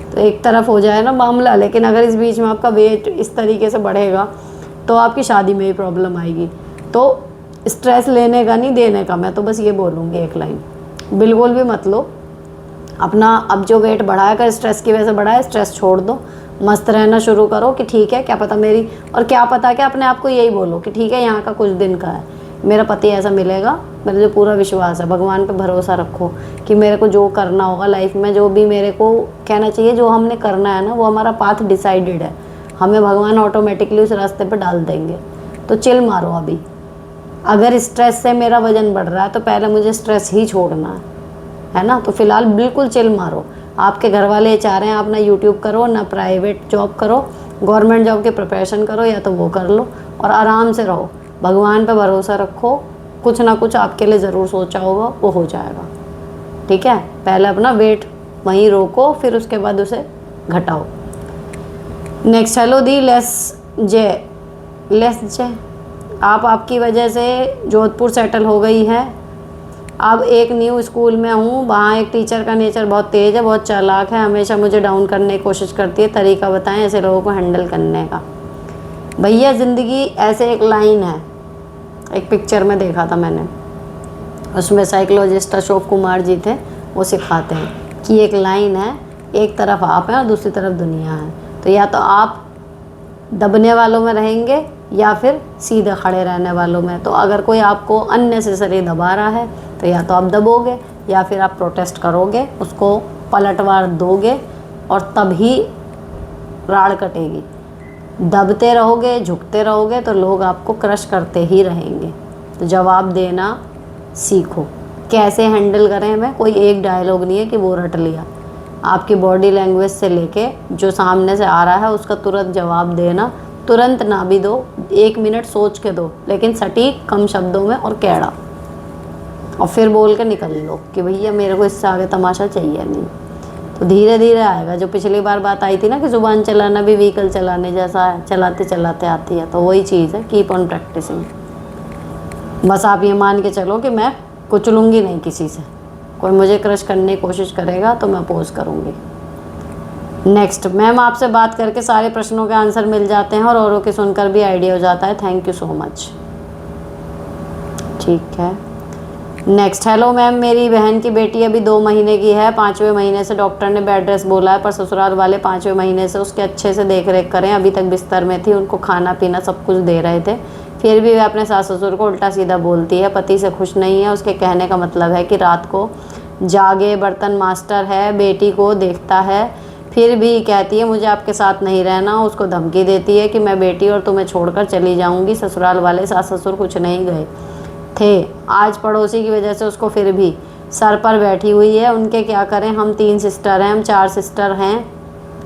तो एक तरफ हो जाए ना मामला। लेकिन अगर इस बीच में आपका वेट इस तरीके से बढ़ेगा तो आपकी शादी में ही प्रॉब्लम आएगी। तो स्ट्रेस लेने का नहीं, देने का। मैं तो बस ये बोलूँगी एक लाइन, बिल्कुल भी मत लो अपना। अब जो वेट बढ़ा है, अगर स्ट्रेस की वजह से बढ़ा है, स्ट्रेस छोड़ दो, मस्त रहना शुरू करो कि ठीक है, क्या पता मेरी, और क्या पता क्या, अपने आप को यही बोलो कि ठीक है यहाँ का कुछ दिन का है, मेरा पति ऐसा मिलेगा, मेरा जो पूरा विश्वास है, भगवान पे भरोसा रखो कि मेरे को जो करना होगा लाइफ में, जो भी मेरे को कहना चाहिए, जो हमने करना है ना, वो हमारा पाथ डिसाइडेड है, हमें भगवान ऑटोमेटिकली उस रास्ते पर डाल देंगे। तो चिल मारो अभी। अगर स्ट्रेस से मेरा वज़न बढ़ रहा है तो पहले मुझे स्ट्रेस ही छोड़ना है ना। तो फिलहाल बिल्कुल चिल मारो। आपके घर वाले ये चाह रहे हैं आप ना यूट्यूब करो ना प्राइवेट जॉब करो, गवर्नमेंट जॉब के प्रिपरेशन करो, या तो वो कर लो और आराम से रहो, भगवान पे भरोसा रखो, कुछ ना कुछ आपके लिए ज़रूर सोचा होगा, वो हो जाएगा, ठीक है। पहले अपना वेट वहीं रोको, फिर उसके बाद उसे घटाओ। नेक्स्ट, हेलो दी लेस जे आप आपकी वजह से जोधपुर सेटल हो गई है। अब एक न्यू स्कूल में हूँ, वहाँ एक टीचर का नेचर बहुत तेज़ है, बहुत चालाक है, हमेशा मुझे डाउन करने की कोशिश करती है। तरीका बताएं ऐसे लोगों को हैंडल करने का। भैया ज़िंदगी ऐसे एक लाइन है, एक पिक्चर में देखा था मैंने, उसमें साइकोलॉजिस्ट अशोक कुमार जी थे, वो सिखाते हैं कि एक लाइन है, एक तरफ आप हैं और दूसरी तरफ दुनिया है। तो या तो आप दबने वालों में रहेंगे या फिर सीधे खड़े रहने वालों में। तो अगर कोई आपको अननेसेसरी दबा रहा है तो या तो आप दबोगे या फिर आप प्रोटेस्ट करोगे, उसको पलटवार दोगे, और तभी राड़ कटेगी। दबते रहोगे, झुकते रहोगे, तो लोग आपको क्रश करते ही रहेंगे। तो जवाब देना सीखो, कैसे हैंडल करें हमें, कोई एक डायलॉग नहीं है कि वो रट लिया। आपकी बॉडी लैंग्वेज से लेके जो सामने से आ रहा है उसका तुरंत जवाब देना, तुरंत ना भी दो, 1 मिनट सोच के दो, लेकिन सटीक, कम शब्दों में और कैड़ा, और फिर बोल के निकल लो कि भैया मेरे को इससे आगे तमाशा चाहिए नहीं। तो धीरे धीरे आएगा। जो पिछली बार बात आई थी ना कि ज़ुबान चलाना भी व्हीकल चलाने जैसा है, चलाते चलाते आती है, तो वही चीज़ है, कीप ऑन प्रैक्टिसिंग। बस आप ये मान के चलो कि मैं कुचलूँगी नहीं किसी से, कोई मुझे क्रश करने की कोशिश करेगा तो मैं अपोज करूँगी। नेक्स्ट, मैम आपसे बात करके सारे प्रश्नों के आंसर मिल जाते हैं और औरों के सुनकर भी आइडिया हो जाता है, थैंक यू सो मच। ठीक है। नेक्स्ट, हेलो मैम, मेरी बहन की बेटी अभी 2 महीने की है, 5वें महीने से डॉक्टर ने बेड रेस्ट बोला है, पर ससुराल वाले 5वें महीने से उसके अच्छे से देख रेख करें, अभी तक बिस्तर में थी, उनको खाना पीना सब कुछ दे रहे थे, फिर भी वह अपने सास ससुर को उल्टा सीधा बोलती है, पति से खुश नहीं है। उसके कहने का मतलब है कि रात को जागे, बर्तन मास्टर है, बेटी को देखता है, फिर भी कहती है मुझे आपके साथ नहीं रहना। उसको धमकी देती है कि मैं बेटी और तुम्हें छोड़कर चली जाऊंगी। ससुराल वाले सास ससुर कुछ नहीं गए थे, आज पड़ोसी की वजह से उसको फिर भी सर पर बैठी हुई है। उनके क्या करें, हम 3 सिस्टर हैं, हम 4 सिस्टर हैं,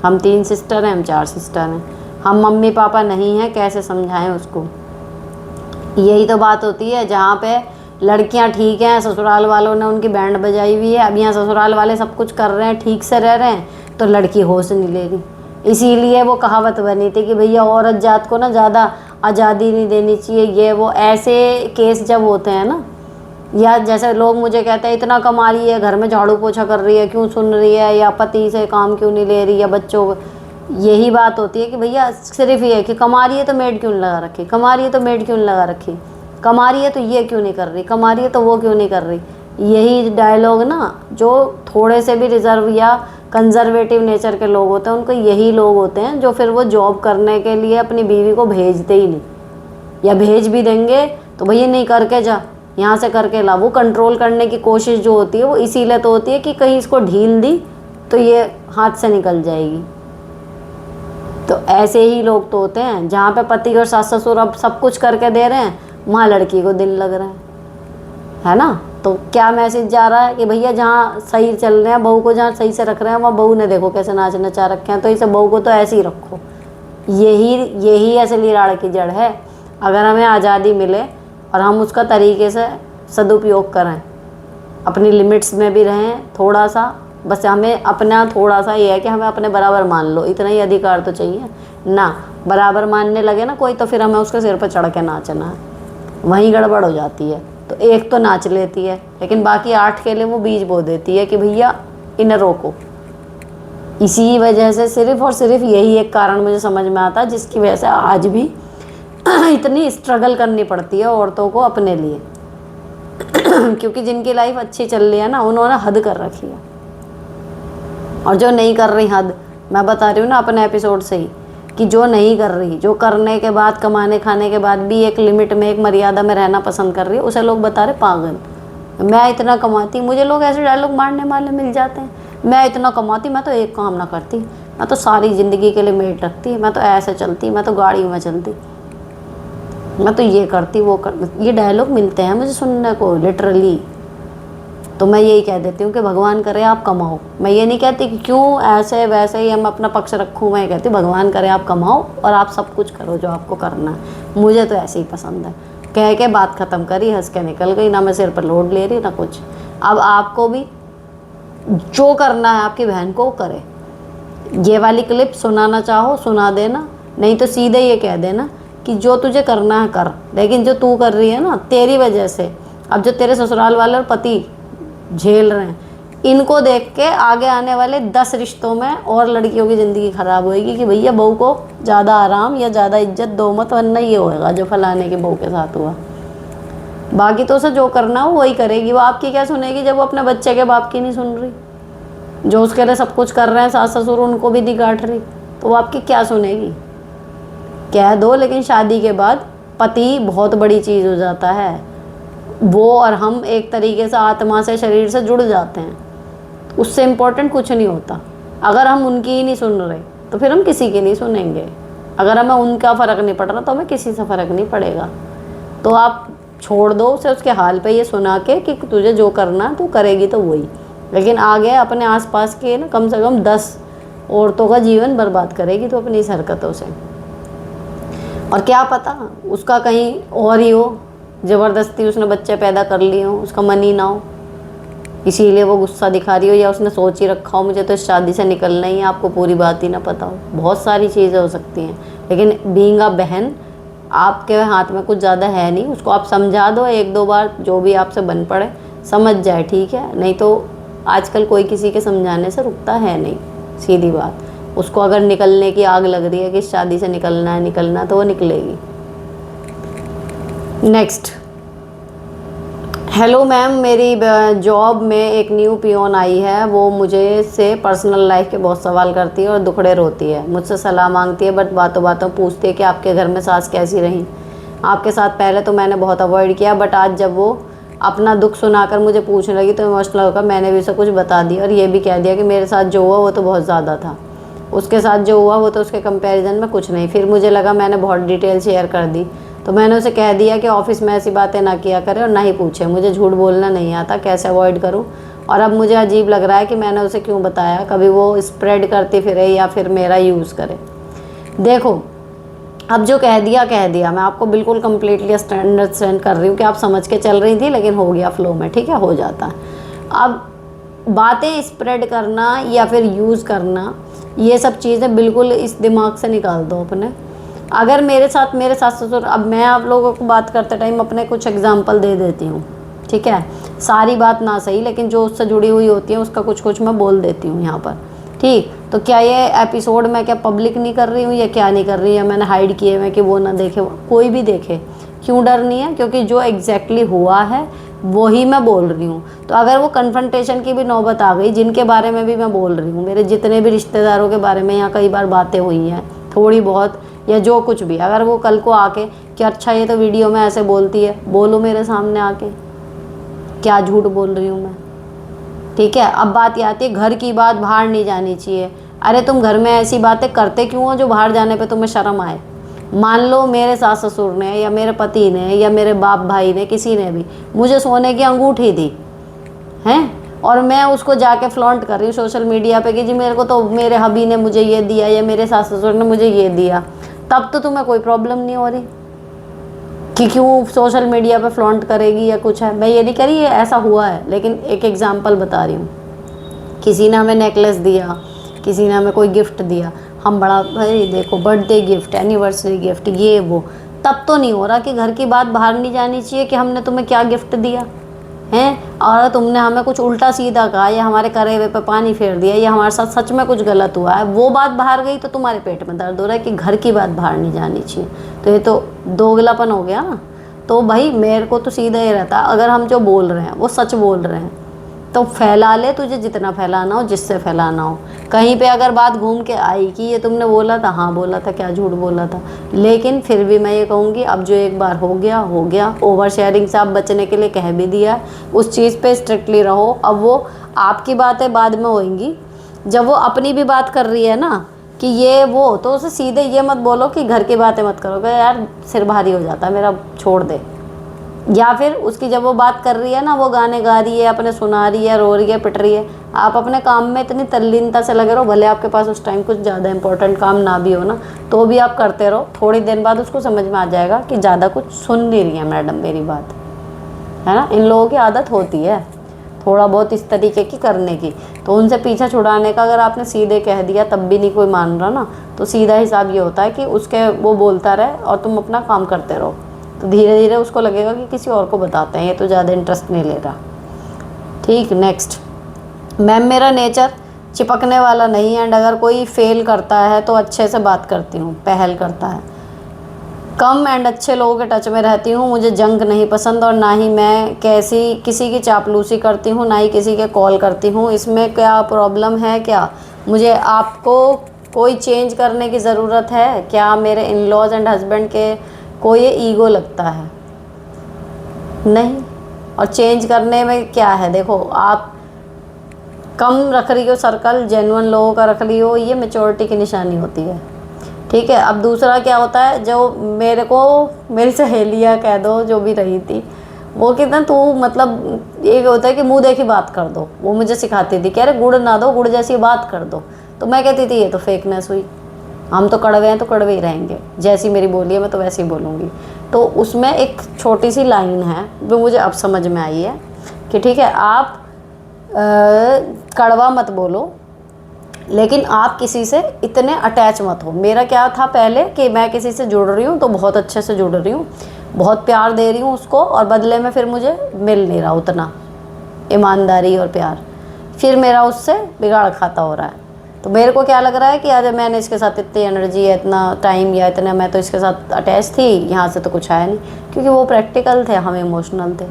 हम 3 सिस्टर हैं, हम 4 सिस्टर हैं, हम मम्मी पापा नहीं हैं, कैसे समझाएं उसको। यही तो बात होती है, जहाँ पे लड़कियां ठीक हैं, ससुराल वालों ने उनकी बैंड बजाई हुई है, अब यहाँ ससुराल वाले सब कुछ कर रहे हैं, ठीक से रह रहे हैं, तो लड़की होश नहीं ले रही। इसीलिए वो कहावत बनी थी कि भैया औरत जात को ना ज़्यादा आज़ादी नहीं देनी चाहिए, ये वो। ऐसे केस जब होते हैं ना, या जैसे लोग मुझे कहते हैं इतना कमा रही है, घर में झाड़ू पोछा कर रही है, क्यों सुन रही है, या पति से काम क्यों नहीं ले रही, या बच्चों, यही बात होती है कि भैया सिर्फ ये है कि कमा रही है तो मेड क्यों नहीं लगा रखी, कमा रही है तो मेड क्यों नहीं लगा रखी, कमा रही है तो ये क्यों नहीं कर रही, कमा रही है तो वो क्यों नहीं कर रही। यही डायलॉग ना जो थोड़े से भी रिजर्व या कंजर्वेटिव नेचर के लोग होते हैं, उनको यही लोग होते हैं जो फिर वो जॉब करने के लिए अपनी बीवी को भेजते ही नहीं, या भेज भी देंगे तो भैया नहीं, करके जा, यहाँ से करके ला। वो कंट्रोल करने की कोशिश जो होती है वो इसीलिए तो होती है कि कहीं इसको ढील दी तो ये हाथ से निकल जाएगी। तो ऐसे ही लोग तो होते हैं, जहाँ पे पति और सास ससुर अब सब कुछ करके दे रहे हैं, वहाँ लड़की को दिल लग रहा है ना। तो क्या मैसेज जा रहा है कि भैया जहाँ सही चल रहे हैं, बहू को जहाँ सही से रख रहे हैं, वहाँ बहू ने देखो कैसे नाच नचा रखे हैं, तो इसे बहू को तो ऐसे ही रखो। यही असली राड़ की जड़ है। अगर हमें आज़ादी मिले और हम उसका तरीके से सदुपयोग करें, अपनी लिमिट्स में भी रहें थोड़ा सा, बस हमें अपना थोड़ा सा ये है कि हमें अपने बराबर मान लो, इतना ही अधिकार तो चाहिए ना। बराबर मानने लगे ना कोई, तो फिर हमें उसके सिर पर चढ़ के नाचना है, वहीं गड़बड़ हो जाती है। तो एक तो नाच लेती है, लेकिन बाकी 8 के लिए वो बीज बो देती है कि भैया इन्हें रोको। इसी वजह से सिर्फ और सिर्फ यही एक कारण मुझे समझ में आता है जिसकी वजह से आज भी इतनी स्ट्रगल करनी पड़ती है औरतों को अपने लिए क्योंकि जिनकी लाइफ अच्छी चल रही है ना, उन्होंने हद कर रखी है। और जो नहीं कर रही हद, मैं बता रही हूँ ना अपने एपिसोड से ही, कि जो नहीं कर रही, जो करने के बाद, कमाने खाने के बाद भी एक लिमिट में, एक मर्यादा में रहना पसंद कर रही है, उसे लोग बता रहे पागल। मैं इतना कमाती, मुझे लोग ऐसे डायलॉग मारने वाले मिल जाते हैं, मैं इतना कमाती, मैं तो एक काम ना करती, मैं तो सारी ज़िंदगी के लिए मेड रखती, मैं तो ऐसे चलती, मैं तो गाड़ी में चलती, मैं तो ये करती वो कर। ये डायलॉग मिलते हैं मुझे सुनने को लिटरली। तो मैं यही कह देती हूँ कि भगवान करे आप कमाओ। मैं ये नहीं कहती कि क्यों ऐसे वैसे ही हम अपना पक्ष रखूँ, मैं कहती हूँ भगवान करे आप कमाओ और आप सब कुछ करो जो आपको करना है। मुझे तो ऐसे ही पसंद है। कह के बात ख़त्म करी, हंस के निकल गई, ना मैं सिर पर लोड ले रही ना कुछ। अब आपको भी जो करना है आपकी बहन को करे। ये वाली क्लिप सुनाना चाहो सुना देना, नहीं तो सीधे ये कह देना कि जो तुझे करना है कर, लेकिन जो तू कर रही है ना तेरी वजह से, अब जो तेरे ससुराल वाले और पति झेल रहे हैं, इनको देख के आगे आने वाले 10 रिश्तों में और लड़कियों की ज़िंदगी ख़राब होएगी कि भैया बहू को ज़्यादा आराम या ज़्यादा इज्जत दो मत, वरना ये होएगा जो फलाने की बहू के साथ हुआ। बाकी तो उसे जो करना हो वही करेगी। वो आपकी क्या सुनेगी जब वो अपने बच्चे के बाप की नहीं सुन रही? जो उसके लिए सब कुछ कर रहे हैं सास ससुर, उनको भी दिगाट रही, तो वो आपकी क्या सुनेगी? कह दो, लेकिन शादी के बाद पति बहुत बड़ी चीज़ हो जाता है। वो और हम एक तरीके से आत्मा से, शरीर से जुड़ जाते हैं। उससे इम्पोर्टेंट कुछ नहीं होता। अगर हम उनकी ही नहीं सुन रहे तो फिर हम किसी की नहीं सुनेंगे। अगर हमें उनका फ़र्क नहीं पड़ रहा तो हमें किसी से फ़र्क नहीं पड़ेगा। तो आप छोड़ दो उसे उसके हाल पे, ये सुना के कि तुझे जो करना तू करेगी तो वही। लेकिन आगे अपने आसपास के ना कम से कम 10 औरतों का जीवन बर्बाद करेगी तो अपनी इस हरकतों से। और क्या पता उसका कहीं और ही हो, ज़बरदस्ती उसने बच्चे पैदा कर लिए हो, उसका मन ही ना हो, इसीलिए वो गुस्सा दिखा रही हो, या उसने सोच ही रखा हो मुझे तो इस शादी से निकलना ही है, आपको पूरी बात ही ना पता हो। बहुत सारी चीज़ें हो सकती हैं, लेकिन बीइंग अ बहन आपके हाथ में कुछ ज़्यादा है नहीं। उसको आप समझा दो 1-2 बार, जो भी आपसे बन पड़े समझ जाए, ठीक है। नहीं तो आजकल कोई किसी के समझाने से रुकता है नहीं, सीधी बात। उसको अगर निकलने की आग लग रही है कि इस शादी से निकलना है तो वो निकलेगी। नेक्स्ट, हेलो मैम, मेरी जॉब में एक न्यू पियोन आई है। वो मुझे से पर्सनल लाइफ के बहुत सवाल करती है और दुखड़े रोती है, मुझसे सलाह मांगती है, बट बातों बातों पूछती है कि आपके घर में सास कैसी रही। आपके साथ पहले तो मैंने बहुत अवॉइड किया, बट आज जब वो अपना दुख सुनाकर मुझे पूछने लगी तो इमोशनल होकर मैंने भी उसे कुछ बता दिया और ये भी कह दिया कि मेरे साथ जो हुआ वो तो बहुत ज़्यादा था, उसके साथ जो हुआ वो तो उसके कंपैरिजन में कुछ नहीं। फिर मुझे लगा मैंने बहुत डिटेल शेयर कर दी, तो मैंने उसे कह दिया कि ऑफिस में ऐसी बातें ना किया करे और ना ही पूछे। मुझे झूठ बोलना नहीं आता, कैसे अवॉइड करूं? और अब मुझे अजीब लग रहा है कि मैंने उसे क्यों बताया, कभी वो स्प्रेड करती फिरे या फिर मेरा यूज़ करे। देखो, अब जो कह दिया, मैं आपको बिल्कुल कम्प्लीटली अंडरस्टैंड कर रही हूँ कि आप समझ के चल रही थी, लेकिन हो गया फ्लो में, ठीक है, हो जाता है। अब बातें स्प्रेड करना या फिर यूज़ करना, ये सब चीज़ें बिल्कुल इस दिमाग से निकाल दो अपने। अगर मेरे साथ मेरे सास ससुर, अब मैं आप लोगों को बात करते टाइम अपने कुछ एग्जांपल दे देती हूँ, ठीक है, सारी बात ना सही, लेकिन जो उससे जुड़ी हुई होती है उसका कुछ कुछ मैं बोल देती हूँ यहाँ पर। ठीक, तो क्या ये एपिसोड मैं क्या पब्लिक नहीं कर रही हूँ या क्या नहीं कर रही है, मैंने हाइड किए हुए कि वो ना देखे, कोई भी देखे, क्यों डर नहीं है, क्योंकि जो एग्जैक्टली हुआ है वही मैं बोल रही हूँ। तो अगर वो कन्फ्रंटेशन की भी नौबत आ गई, जिनके बारे में भी मैं बोल रही हूँ, मेरे जितने भी रिश्तेदारों के बारे में यहाँ कई बार बातें हुई हैं थोड़ी बहुत या जो कुछ भी, अगर वो कल को आके कि अच्छा ये तो वीडियो में ऐसे बोलती है, बोलो मेरे सामने आके क्या झूठ बोल रही हूँ मैं। ठीक है, अब बात ये आती है घर की बात बाहर नहीं जानी चाहिए। अरे तुम घर में ऐसी बातें करते क्यों हो जो बाहर जाने पे तुम्हें शर्म आए। मान लो मेरे सास ससुर ने या मेरे पति ने या मेरे बाप भाई ने, किसी ने भी मुझे सोने की अंगूठी दी हैं और मैं उसको जाके फ्लॉन्ट कर रही हूँ सोशल मीडिया पे कि जी मेरे को तो मेरे हबी ने मुझे ये दिया या मेरे सास ससुर ने मुझे ये दिया, तब तो तुम्हें कोई प्रॉब्लम नहीं हो रही कि क्यों सोशल मीडिया पे फ्लॉन्ट करेगी या कुछ है। मैं ये नहीं करी है, ऐसा हुआ है, लेकिन एक एग्जांपल बता रही हूँ। किसी ने हमें नेकलेस दिया, किसी ने हमें कोई गिफ्ट दिया, हम बड़ा भाई देखो बर्थडे गिफ्ट, एनिवर्सरी गिफ्ट, ये वो, तब तो नहीं हो रहा कि घर की बात बाहर नहीं जानी चाहिए कि हमने तुम्हें क्या गिफ्ट दिया हैं, और तुमने हमें कुछ उल्टा सीधा कहा या हमारे करे हुए पे पानी फेर दिया या हमारे साथ सच में कुछ गलत हुआ है, वो बात बाहर गई तो तुम्हारे पेट में दर्द हो रहा है कि घर की बात बाहर नहीं जानी चाहिए। तो ये तो दोगलापन हो गया ना। तो भाई मेरे को तो सीधा ही रहता, अगर हम जो बोल रहे हैं वो सच बोल रहे हैं तो फैला ले, तुझे जितना फैलाना हो, जिससे फैलाना हो। कहीं पे अगर बात घूम के आई कि ये तुमने बोला था, हाँ बोला था, क्या झूठ बोला था, लेकिन फिर भी मैं ये कहूँगी अब जो एक बार हो गया हो गया। ओवर शेयरिंग से आप बचने के लिए कह भी दिया, उस चीज़ पे स्ट्रिक्टली रहो। अब वो आपकी बातें बाद में होंगी, जब वो अपनी भी बात कर रही है ना कि ये वो, तो उसे सीधे ये मत बोलो कि घर की बातें मत करो, यार सिर भारी हो जाता है मेरा, छोड़ दे। या फिर उसकी जब वो बात कर रही है ना, वो गाने गा रही है, अपने सुना रही है, रो रही है, पिट रही है, आप अपने काम में इतनी तल्लीनता से लगे रहो, भले आपके पास उस टाइम कुछ ज़्यादा इंपॉर्टेंट काम ना भी हो ना, तो भी आप करते रहो। थोड़ी देर बाद उसको समझ में आ जाएगा कि ज़्यादा कुछ सुन नहीं रही है मैडम मेरी बात, है ना। इन लोगों की आदत होती है थोड़ा बहुत इस तरीके की करने की, तो उनसे पीछा छुड़ाने का अगर आपने सीधे कह दिया तब भी नहीं कोई मान रहा ना, तो सीधा हिसाब ये होता है कि उसके वो बोलता रहे और तुम अपना काम करते रहो। तो धीरे धीरे उसको लगेगा कि किसी और को बताते हैं, ये तो ज़्यादा इंटरेस्ट नहीं ले रहा। ठीक, नेक्स्ट। मैम मेरा नेचर चिपकने वाला नहीं है, एंड अगर कोई फेल करता है तो अच्छे से बात करती हूँ, पहल करता है, कम एंड अच्छे लोगों के टच में रहती हूँ। मुझे जंग नहीं पसंद और ना ही मैं किसी की चापलूसी करती हूँ, ना ही किसी के कॉल करती हूँ। इसमें क्या प्रॉब्लम है क्या? मुझे आपको कोई चेंज करने की ज़रूरत है क्या? मेरे इन लॉज एंड हस्बैंड के को ये ईगो लगता है? नहीं। और चेंज करने में क्या है, देखो आप कम रख रही हो सर्कल, जेन्युइन लोगों का रख रही हो, ये मैच्योरिटी की निशानी होती है। ठीक है, अब दूसरा क्या होता है, जो मेरे को मेरी सहेलियाँ कह दो जो भी रही थी, वो कितना तू मतलब एक होता है कि मुंह देखी बात कर दो, वो मुझे सिखाती थी, कह रहे गुड़ ना दो, गुड़ जैसी बात कर दो। तो मैं कहती थी ये तो फेकनेस हुई, हम तो कड़वे हैं तो कड़वे ही रहेंगे, जैसी मेरी बोली है मैं तो वैसे ही बोलूँगी। तो उसमें एक छोटी सी लाइन है जो मुझे अब समझ में आई है कि ठीक है आप कड़वा मत बोलो, लेकिन आप किसी से इतने अटैच मत हो। मेरा क्या था पहले कि मैं किसी से जुड़ रही हूँ तो बहुत अच्छे से जुड़ रही हूँ, बहुत प्यार दे रही हूँ उसको, और बदले में फिर मुझे मिल नहीं रहा उतना ईमानदारी और प्यार, फिर मेरा उससे बिगाड़ खाता हो रहा है। तो मेरे को क्या लग रहा है कि आज मैंने इसके साथ इतनी एनर्जी या इतना टाइम या इतना मैं तो इसके साथ अटैच थी, यहाँ से तो कुछ आया नहीं, क्योंकि वो प्रैक्टिकल थे, हम इमोशनल थे।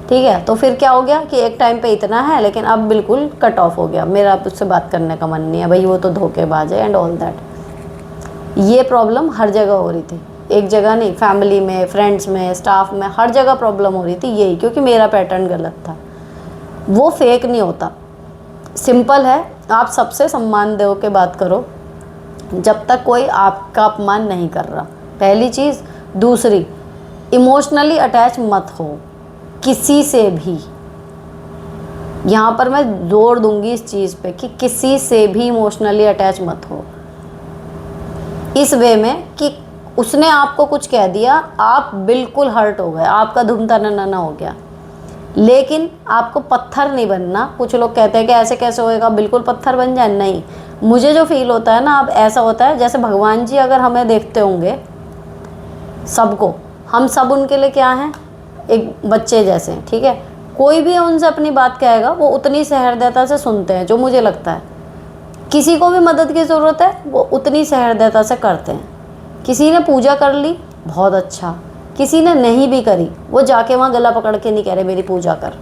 ठीक है, तो फिर क्या हो गया कि एक टाइम पे इतना है, लेकिन अब बिल्कुल कट ऑफ हो गया, मेरा अब उससे बात करने का मन नहीं है, भाई वो तो धोखेबाज है एंड ऑल दैट। ये प्रॉब्लम हर जगह हो रही थी, एक जगह नहीं, फैमिली में, फ्रेंड्स में, स्टाफ में, हर जगह प्रॉब्लम हो रही थी यही, क्योंकि मेरा पैटर्न गलत था। वो फेक नहीं होता, सिंपल है, आप सबसे सम्मान दो के बात करो जब तक कोई आपका अपमान नहीं कर रहा, पहली चीज़। दूसरी, इमोशनली अटैच मत हो किसी से भी। यहाँ पर मैं जोर दूंगी इस चीज़ पे कि किसी से भी इमोशनली अटैच मत हो, इस वे में कि उसने आपको कुछ कह दिया, आप बिल्कुल हर्ट हो गए, आपका धूम तनाना हो गया, लेकिन आपको पत्थर नहीं बनना। कुछ लोग कहते हैं कि ऐसे कैसे होएगा, बिल्कुल पत्थर बन जाए, नहीं। मुझे जो फील होता है ना, अब ऐसा होता है जैसे भगवान जी अगर हमें देखते होंगे सबको, हम सब उनके लिए क्या हैं, एक बच्चे जैसे, ठीक है। कोई भी उनसे अपनी बात कहेगा वो उतनी सहृदयता से सुनते हैं, जो मुझे लगता है। किसी को भी मदद की ज़रूरत है वो उतनी सहृदयता से करते हैं। किसी ने पूजा कर ली, बहुत अच्छा। किसी ने नहीं भी करी, वो जाके वहाँ गला पकड़ के नहीं कह रहे मेरी पूजा कर।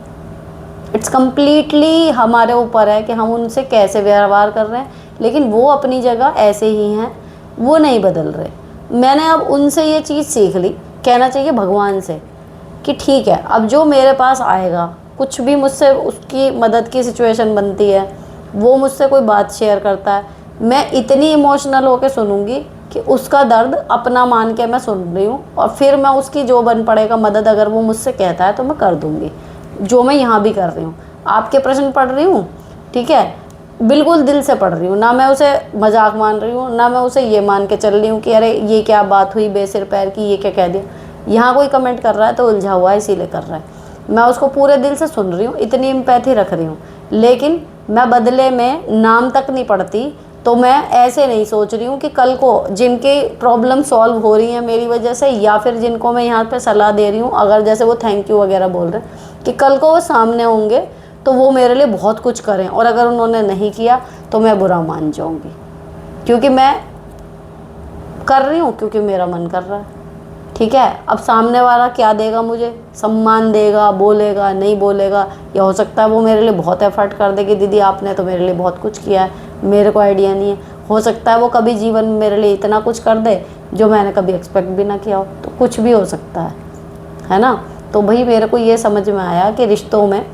इट्स कम्प्लीटली हमारे ऊपर है कि हम उनसे कैसे व्यवहार कर रहे हैं, लेकिन वो अपनी जगह ऐसे ही हैं, वो नहीं बदल रहे। मैंने अब उनसे ये चीज़ सीख ली, कहना चाहिए भगवान से, कि ठीक है अब जो मेरे पास आएगा, कुछ भी मुझसे उसकी मदद की सिचुएशन बनती है, वो मुझसे कोई बात शेयर करता है, मैं इतनी इमोशनल होकर सुनूंगी कि उसका दर्द अपना मान के मैं सुन रही हूँ, और फिर मैं उसकी जो बन पड़ेगा मदद अगर वो मुझसे कहता है तो मैं कर दूँगी, जो मैं यहाँ भी कर रही हूँ। आपके प्रश्न पढ़ रही हूँ, ठीक है, बिल्कुल दिल से पढ़ रही हूँ, ना मैं उसे मजाक मान रही हूँ, ना मैं उसे ये मान के चल रही हूँ कि अरे ये क्या बात हुई बेसिर पैर की, ये क्या कह दिया। यहाँ कोई कमेंट कर रहा है तो उलझा हुआ है इसीलिए कर रहा है, मैं उसको पूरे दिल से सुन रही हूँ, इतनी एम्पैथी रख रही हूँ, लेकिन मैं बदले में नाम तक नहीं पढ़ती। तो मैं ऐसे नहीं सोच रही हूँ कि कल को जिनकी प्रॉब्लम सॉल्व हो रही है मेरी वजह से, या फिर जिनको मैं यहाँ पे सलाह दे रही हूँ, अगर जैसे वो थैंक यू वगैरह बोल रहे हैं, कि कल को वो सामने होंगे तो वो मेरे लिए बहुत कुछ करें, और अगर उन्होंने नहीं किया तो मैं बुरा मान जाऊँगी, क्योंकि मैं कर रही हूँ क्योंकि मेरा मन कर रहा है। ठीक है, अब सामने वाला क्या देगा मुझे, सम्मान देगा, बोलेगा, नहीं बोलेगा, या हो सकता है वो मेरे लिए बहुत एफर्ट कर दे कि दीदी आपने तो मेरे लिए बहुत कुछ किया है, मेरे को आइडिया नहीं है। हो सकता है वो कभी जीवन में मेरे लिए इतना कुछ कर दे जो मैंने कभी एक्सपेक्ट भी ना किया हो, तो कुछ भी हो सकता है ना। तो भाई मेरे को ये समझ में आया कि रिश्तों में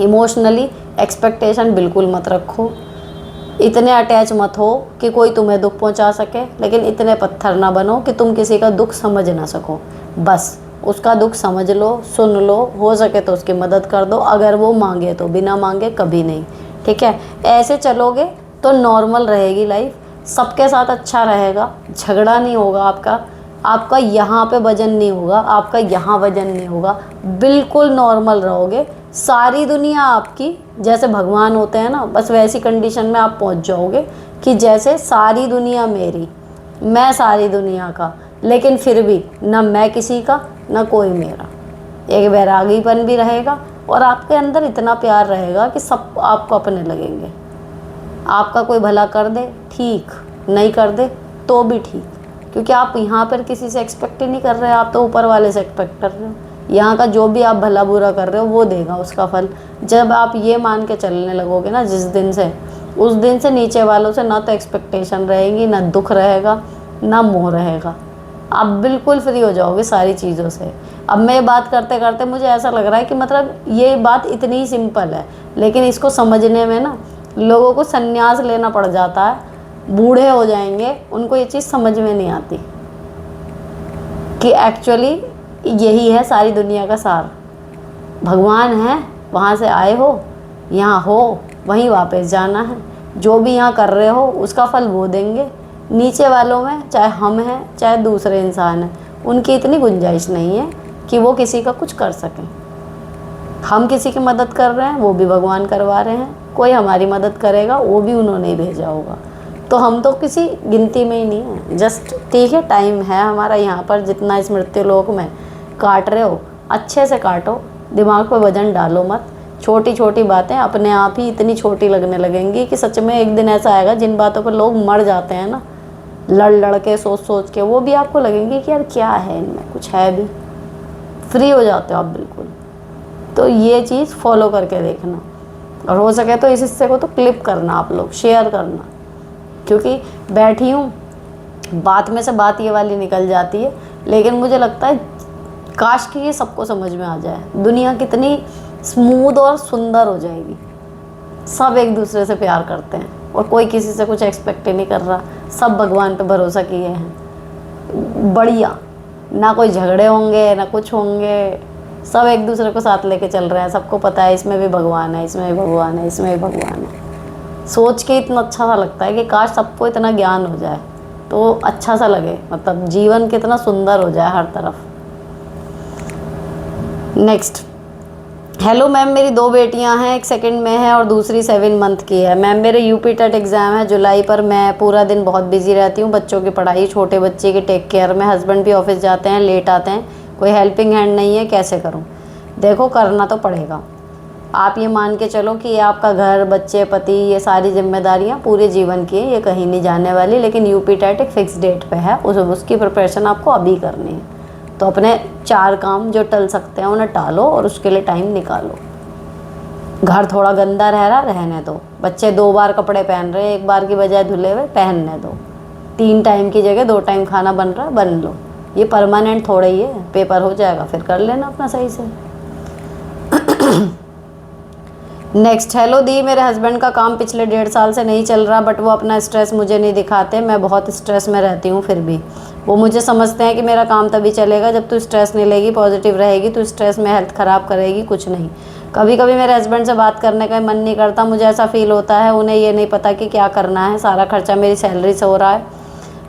इमोशनली एक्सपेक्टेशन बिल्कुल मत रखो, इतने अटैच मत हो कि कोई तुम्हें दुख पहुंचा सके, लेकिन इतने पत्थर ना बनो कि तुम किसी का दुख समझ ना सको। बस उसका दुख समझ लो, सुन लो, हो सके तो उसकी मदद कर दो, अगर वो मांगे तो, बिना मांगे कभी नहीं। ठीक है, ऐसे चलोगे तो नॉर्मल रहेगी लाइफ, सबके साथ अच्छा रहेगा, झगड़ा नहीं होगा आपका यहाँ पे वजन नहीं होगा, आपका यहाँ वजन नहीं होगा, बिल्कुल नॉर्मल रहोगे। सारी दुनिया आपकी, जैसे भगवान होते हैं ना, बस वैसी कंडीशन में आप पहुंच जाओगे कि जैसे सारी दुनिया मेरी, मैं सारी दुनिया का, लेकिन फिर भी ना मैं किसी का ना कोई मेरा। एक वैरागीपन भी रहेगा और आपके अंदर इतना प्यार रहेगा कि सब आपको अपने लगेंगे। आपका कोई भला कर दे ठीक, नहीं कर दे तो भी ठीक, क्योंकि आप यहाँ पर किसी से एक्सपेक्ट ही नहीं कर रहे, आप तो ऊपर वाले से एक्सपेक्ट कर रहे हो। यहाँ का जो भी आप भला बुरा कर रहे हो वो देगा उसका फल। जब आप ये मान के चलने लगोगे ना जिस दिन से, उस दिन से नीचे वालों से ना तो एक्सपेक्टेशन रहेगी, ना दुख रहेगा, ना मोह रहेगा। आप बिल्कुल फ्री हो जाओगे सारी चीज़ों से। अब मैं बात करते करते मुझे ऐसा लग रहा है कि मतलब ये बात इतनी ही सिंपल है, लेकिन इसको समझने में ना लोगों को संन्यास लेना पड़ जाता है, बूढ़े हो जाएंगे, उनको ये चीज़ समझ में नहीं आती कि एक्चुअली यही है सारी दुनिया का सार। भगवान है, वहाँ से आए हो, यहाँ हो, वहीं वापस जाना है। जो भी यहाँ कर रहे हो उसका फल वो देंगे। नीचे वालों में चाहे हम हैं चाहे दूसरे इंसान हैं, उनकी इतनी गुंजाइश नहीं है कि वो किसी का कुछ कर सकें। हम किसी की मदद कर रहे हैं, वो भी भगवान करवा रहे हैं। कोई हमारी मदद करेगा, वो भी उन्होंने ही भेजा होगा। तो हम तो किसी गिनती में ही नहीं है। जस्ट ठीक है, टाइम है हमारा यहाँ पर, जितना इस मृत्यु लोक में काट रहे हो अच्छे से काटो, दिमाग पे वजन डालो मत। छोटी छोटी बातें अपने आप ही इतनी छोटी लगने लगेंगी कि सच में एक दिन ऐसा आएगा जिन बातों पर लोग मर जाते हैं ना, लड़ लड़ के सोच सोच के, वो भी आपको लगेंगे कि यार क्या है इनमें, कुछ है भी। फ्री हो जाते हो आप बिल्कुल। तो ये चीज़ फॉलो करके देखना, और हो सके तो इस हिस्से को तो क्लिप करना, आप लोग शेयर करना, क्योंकि बैठी हूँ बात में से बात ये वाली निकल जाती है, लेकिन मुझे लगता है काश कि ये सबको समझ में आ जाए। दुनिया कितनी स्मूथ और सुंदर हो जाएगी। सब एक दूसरे से प्यार करते हैं और कोई किसी से कुछ एक्सपेक्ट ही नहीं कर रहा, सब भगवान पे भरोसा किए हैं। बढ़िया, ना कोई झगड़े होंगे ना कुछ होंगे, सब एक दूसरे को साथ लेके चल रहे हैं। सबको पता है इसमें भी भगवान है, इसमें भी भगवान है, इसमें भी भगवान है। सोच के इतना अच्छा सा लगता है कि काश सबको इतना ज्ञान हो जाए तो अच्छा सा लगे, मतलब जीवन कितना सुंदर हो जाए हर तरफ। नेक्स्ट, हेलो मैम, मेरी 2 बेटियां हैं, एक सेकंड में है और दूसरी 7 मंथ की है। मैम मेरे यूपी टेट एग्ज़ाम है जुलाई पर, मैं पूरा दिन बहुत बिजी रहती हूँ, बच्चों की पढ़ाई, छोटे बच्चे की टेक केयर में, हस्बैंड भी ऑफिस जाते हैं, लेट आते हैं, कोई हेल्पिंग हैंड नहीं है, कैसे करूँ? देखो करना तो पड़ेगा। आप ये मान के चलो कि ये आपका घर, बच्चे, पति, ये सारी जिम्मेदारियां पूरे जीवन की है, ये कहीं नहीं जाने वाली। लेकिन यूपी टेट एक फिक्स डेट पे है, उसकी प्रिपरेशन आपको अभी करनी है। तो अपने 4 काम जो टल सकते हैं उन्हें टालो और उसके लिए टाइम निकालो। घर थोड़ा गंदा रह रहा, रहने दो। बच्चे 2 बार कपड़े पहन रहे हैं, 1 बार की बजाय धुले हुए, पहनने दो। 3 टाइम की जगह 2 टाइम खाना बन रहा है, बन लो। ये परमानेंट थोड़ा ही है, पेपर हो जाएगा फिर कर लेना अपना सही से। नेक्स्ट, हेलो दी, मेरे हस्बैंड का काम पिछले 1.5 साल से नहीं चल रहा, बट वो अपना स्ट्रेस मुझे नहीं दिखाते। मैं बहुत स्ट्रेस में रहती हूँ, फिर भी वो मुझे समझते हैं कि मेरा काम तभी चलेगा जब तू स्ट्रेस नहीं लेगी, पॉजिटिव रहेगी। तू स्ट्रेस में हेल्थ ख़राब करेगी, कुछ नहीं। कभी कभी मेरे हस्बैंड से बात करने का मन नहीं करता, मुझे ऐसा फील होता है उन्हें ये नहीं पता कि क्या करना है। सारा खर्चा मेरी सैलरी से हो रहा है।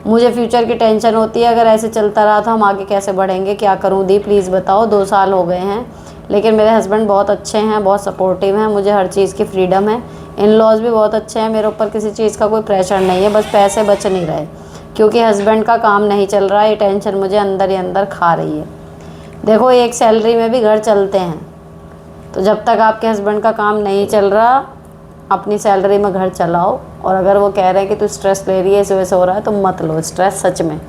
मुझे फ्यूचर की टेंशन होती है, अगर ऐसे चलता रहा तो हम आगे कैसे बढ़ेंगे, क्या करूँ दी, प्लीज़ बताओ। 2 साल हो गए हैं, लेकिन मेरे हस्बैंड बहुत अच्छे हैं, बहुत सपोर्टिव हैं, मुझे हर चीज़ की फ्रीडम है। इन लॉज भी बहुत अच्छे हैं, मेरे ऊपर किसी चीज़ का कोई प्रेशर नहीं है, बस पैसे बच नहीं रहे क्योंकि हस्बैंड का काम नहीं चल रहा है। ये टेंशन मुझे अंदर ही अंदर खा रही है। देखो, एक सैलरी में भी घर चलते हैं, तो जब तक आपके हस्बैंड का काम नहीं चल रहा अपनी सैलरी में घर चलाओ। और अगर वो कह रहे हैं कि तू स्ट्रेस ले रही है, इस वजह से हो रहा है, तो मत लो स्ट्रेस। सच में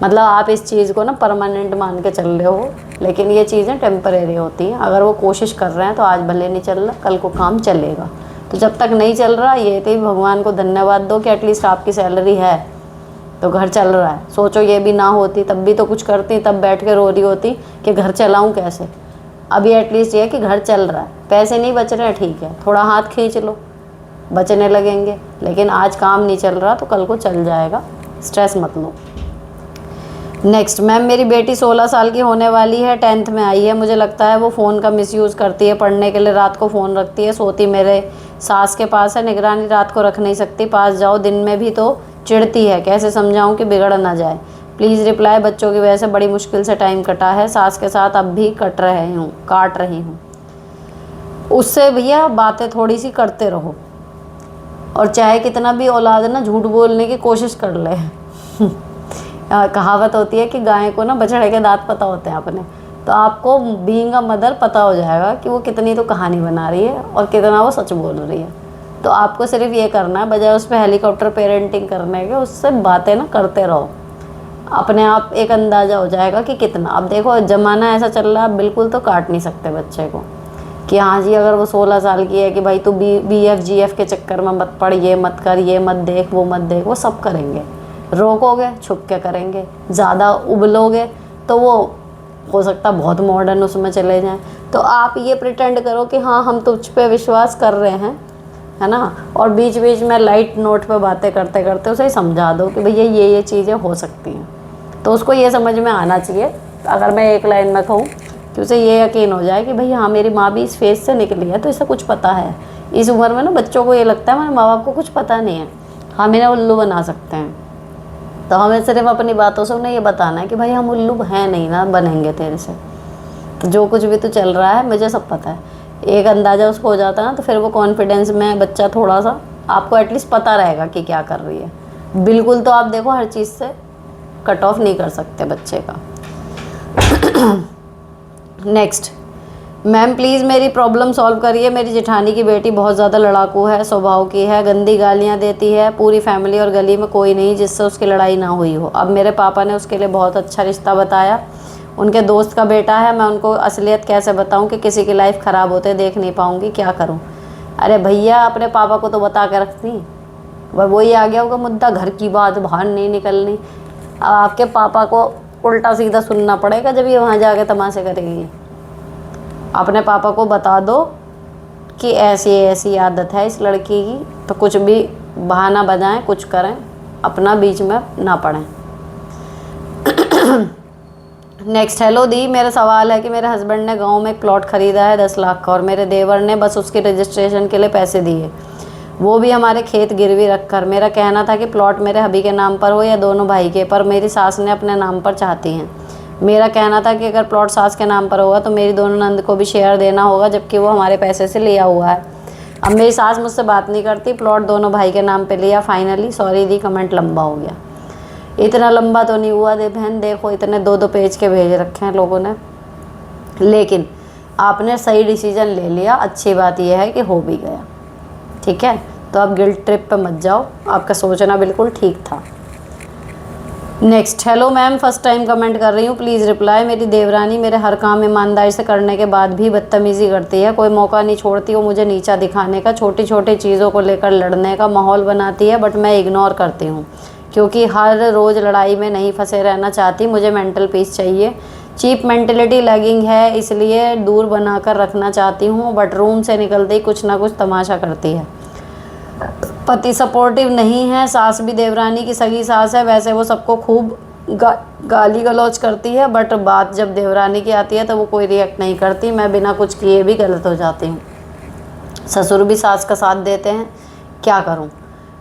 मतलब आप इस चीज़ को ना परमानेंट मान के चल रहे हो, लेकिन ये चीज़ें टेम्परेरी होती हैं। अगर वो कोशिश कर रहे हैं तो आज भले नहीं चल रहा, कल को काम चलेगा। तो जब तक नहीं चल रहा, ये तो भगवान को धन्यवाद दो कि एटलीस्ट आपकी सैलरी है तो घर चल रहा है। सोचो ये भी ना होती तब भी तो कुछ करती, तब बैठ के रो रही होती कि घर चलाऊँ कैसे। अभी एटलीस्ट ये है कि घर चल रहा है, पैसे नहीं बच रहे हैं, ठीक है, थोड़ा हाथ खींच लो, बचने लगेंगे। लेकिन आज काम नहीं चल रहा तो कल को चल जाएगा, स्ट्रेस मत लो। नेक्स्ट, मैम मेरी बेटी 16 साल की होने वाली है, 10th में आई है। मुझे लगता है वो फ़ोन का मिसयूज़ करती है, पढ़ने के लिए रात को फ़ोन रखती है, सोती मेरे सास के पास है, निगरानी रात को रख नहीं सकती, पास जाओ दिन में भी तो चिढ़ती है। कैसे समझाऊं कि बिगड़ ना जाए, प्लीज़ रिप्लाई। बच्चों की वजह से बड़ी मुश्किल से टाइम कटा है, सास के साथ अब भी काट रही हूँ। उससे भैया बातें थोड़ी सी करते रहो, और चाहे कितना भी औलाद ना झूठ बोलने की कोशिश कर ले। कहावत होती है कि गाय को ना बछड़े के दांत पता होते हैं अपने। तो आपको बीइंग अ मदर पता हो जाएगा कि वो कितनी तो कहानी बना रही है और कितना वो सच बोल रही है। तो आपको सिर्फ ये करना है, बजाय उस पर हेलीकॉप्टर पेरेंटिंग करने के, उससे बातें ना करते रहो। अपने आप एक अंदाज़ा हो जाएगा कि कितना। अब देखो ज़माना ऐसा चल रहा है, बिल्कुल तो काट नहीं सकते बच्चे को कि हाँ जी अगर वो 16 साल की है कि भाई तू BF GF के चक्कर में मत पड़, ये मत कर, ये मत देख, वो मत देख। वो सब करेंगे, रोकोगे छुप के करेंगे, ज़्यादा उबलोगे तो वो हो सकता है बहुत मॉडर्न उसमें चले जाएं। तो आप ये प्रिटेंड करो कि हाँ हम तुझ पे विश्वास कर रहे हैं, है ना। और बीच बीच में लाइट नोट पे बातें करते करते उसे समझा दो कि भैया ये चीज़ें हो सकती हैं। तो उसको ये समझ में आना चाहिए, अगर मैं एक लाइन में कहूँ तो उसे ये यकीन हो जाए कि भाई हाँ मेरी माँ भी इस फेज से निकली है तो इसे कुछ पता है। इस उम्र में ना बच्चों को ये लगता है हमारे माँ बाप को कुछ पता नहीं है, हम इन्हें उल्लू बना सकते हैं। तो हमें सिर्फ अपनी बातों से उन्हें ये बताना है कि भाई हम उल्लू हैं नहीं ना, बनेंगे तेरे से। तो जो कुछ भी तो चल रहा है मुझे सब पता है, एक अंदाज़ा उसको हो जाता है ना, तो फिर वो कॉन्फिडेंस में बच्चा थोड़ा सा, आपको एटलीस्ट पता रहेगा कि क्या कर रही है। बिल्कुल तो आप देखो हर चीज़ से कट ऑफ नहीं कर सकते बच्चे का। नेक्स्ट, मैम प्लीज़ मेरी प्रॉब्लम सॉल्व करिए। मेरी जेठानी की बेटी बहुत ज़्यादा लड़ाकू है, स्वभाव की है, गंदी गालियाँ देती है। पूरी फैमिली और गली में कोई नहीं जिससे उसकी लड़ाई ना हुई हो। अब मेरे पापा ने उसके लिए बहुत अच्छा रिश्ता बताया, उनके दोस्त का बेटा है। मैं उनको असलियत कैसे बताऊं कि किसी की लाइफ ख़राब होते देख नहीं पाऊंगी, क्या करूं। अरे भैया अपने पापा को तो बता के रखती, वही आ गया होगा मुद्दा, घर की बात बाहर नहीं निकलनी। अब आपके पापा को उल्टा सीधा सुनना पड़ेगा जब ये वहाँ जाके तमाशे करेगी। अपने पापा को बता दो कि ऐसी ऐसी आदत है इस लड़की की, तो कुछ भी बहाना बजाएं, कुछ करें, अपना बीच में ना पड़ें। नेक्स्ट, हेलो दी, मेरा सवाल है कि मेरे हस्बैंड ने गांव में एक प्लॉट ख़रीदा है 10 लाख का, और मेरे देवर ने बस उसकी रजिस्ट्रेशन के लिए पैसे दिए, वो भी हमारे खेत गिरवी रखकर। मेरा कहना था कि प्लॉट मेरे हबी के नाम पर हो या दोनों भाई के, पर मेरी सास ने अपने नाम पर चाहती हैं। मेरा कहना था कि अगर प्लॉट सास के नाम पर होगा तो मेरी दोनों नंद को भी शेयर देना होगा, जबकि वो हमारे पैसे से लिया हुआ है। अब मेरी सास मुझसे बात नहीं करती, प्लॉट दोनों भाई के नाम पे लिया फाइनली। सॉरी दी, कमेंट लंबा हो गया। इतना लंबा तो नहीं हुआ दे बहन, देखो इतने 2-2 पेज के भेज रखे हैं लोगों ने। लेकिन आपने सही डिसीजन ले लिया, अच्छी बात यह है कि हो भी गया, ठीक है। तो आप गिल्ट ट्रिप पे मत जाओ, आपका सोचना बिल्कुल ठीक था। Next, hello ma'am, first time comment कर रही हूँ, प्लीज़ रिप्लाई। मेरी देवरानी मेरे हर काम ईमानदारी से करने के बाद भी बदतमीज़ी करती है, कोई मौका नहीं छोड़ती वो मुझे नीचा दिखाने का, छोटी छोटी चीज़ों को लेकर लड़ने का माहौल बनाती है, बट मैं इग्नोर करती हूँ क्योंकि हर रोज़ लड़ाई में नहीं फंसे रहना चाहती, मुझे मेंटल पीस चाहिए। चीप मेंटलिटी लैगिंग है, इसलिए दूर बना कर रखना चाहती हूँ, बट रूम से निकलते ही कुछ ना कुछ तमाशा करती है। पति सपोर्टिव नहीं है, सास भी देवरानी की सगी सास है, वैसे वो सबको खूब गाली गलौज करती है, बट बात जब देवरानी की आती है तो वो कोई रिएक्ट नहीं करती, मैं बिना कुछ किए भी गलत हो जाती हूँ। ससुर भी सास का साथ देते हैं, क्या करूँ।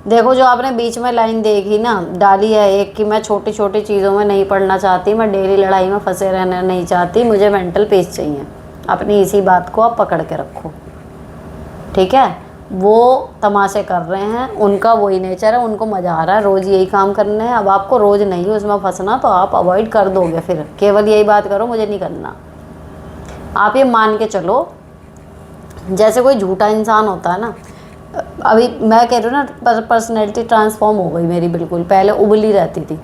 देखो, जो आपने बीच में लाइन देखी ना, डाली है एक कि मैं छोटी छोटी चीज़ों में नहीं पड़ना चाहती, मैं डेली लड़ाई में फंसे रहना नहीं चाहती, मुझे मेंटल पीस चाहिए। अपनी इसी बात को आप पकड़ के रखो, ठीक है। वो तमाशे कर रहे हैं, उनका वही नेचर है, उनको मज़ा आ रहा है, रोज़ यही काम करने हैं। अब आपको रोज़ नहीं उसमें फंसना, तो आप अवॉइड कर दोगे, फिर केवल यही बात करो मुझे नहीं करना। आप ये मान के चलो, जैसे कोई झूठा इंसान होता है ना, अभी मैं कह रही हूँ ना, पर्सनैलिटी ट्रांसफॉर्म हो गई मेरी बिल्कुल। पहले उबली रहती थी,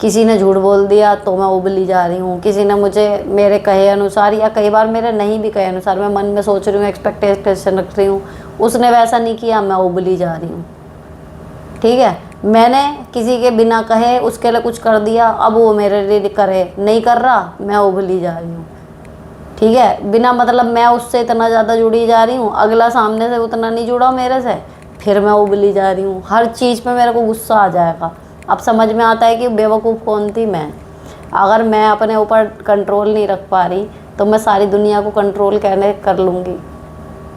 किसी ने झूठ बोल दिया तो मैं उबली जा रही हूँ, किसी ने मुझे मेरे कहे अनुसार या कई बार मेरे नहीं भी कहे अनुसार, मैं मन में सोच रही हूँ, एक्सपेक्टेशन रख रही हूँ, उसने वैसा नहीं किया, मैं उबली जा रही हूँ, ठीक है। मैंने किसी के बिना कहे उसके लिए कुछ कर दिया, अब वो मेरे लिए करे नहीं कर रहा, मैं उबली जा रही हूँ, ठीक है। बिना मतलब मैं उससे इतना ज़्यादा जुड़ी जा रही हूँ, अगला सामने से उतना नहीं जुड़ा मेरे से, फिर मैं उबली जा रही हूँ। हर चीज़ पे मेरे को गुस्सा आ जाएगा। अब समझ में आता है कि बेवकूफ़ कौन थी मैं। अगर मैं अपने ऊपर कंट्रोल नहीं रख पा रही तो मैं सारी दुनिया को कंट्रोल कहने कर लूँगी।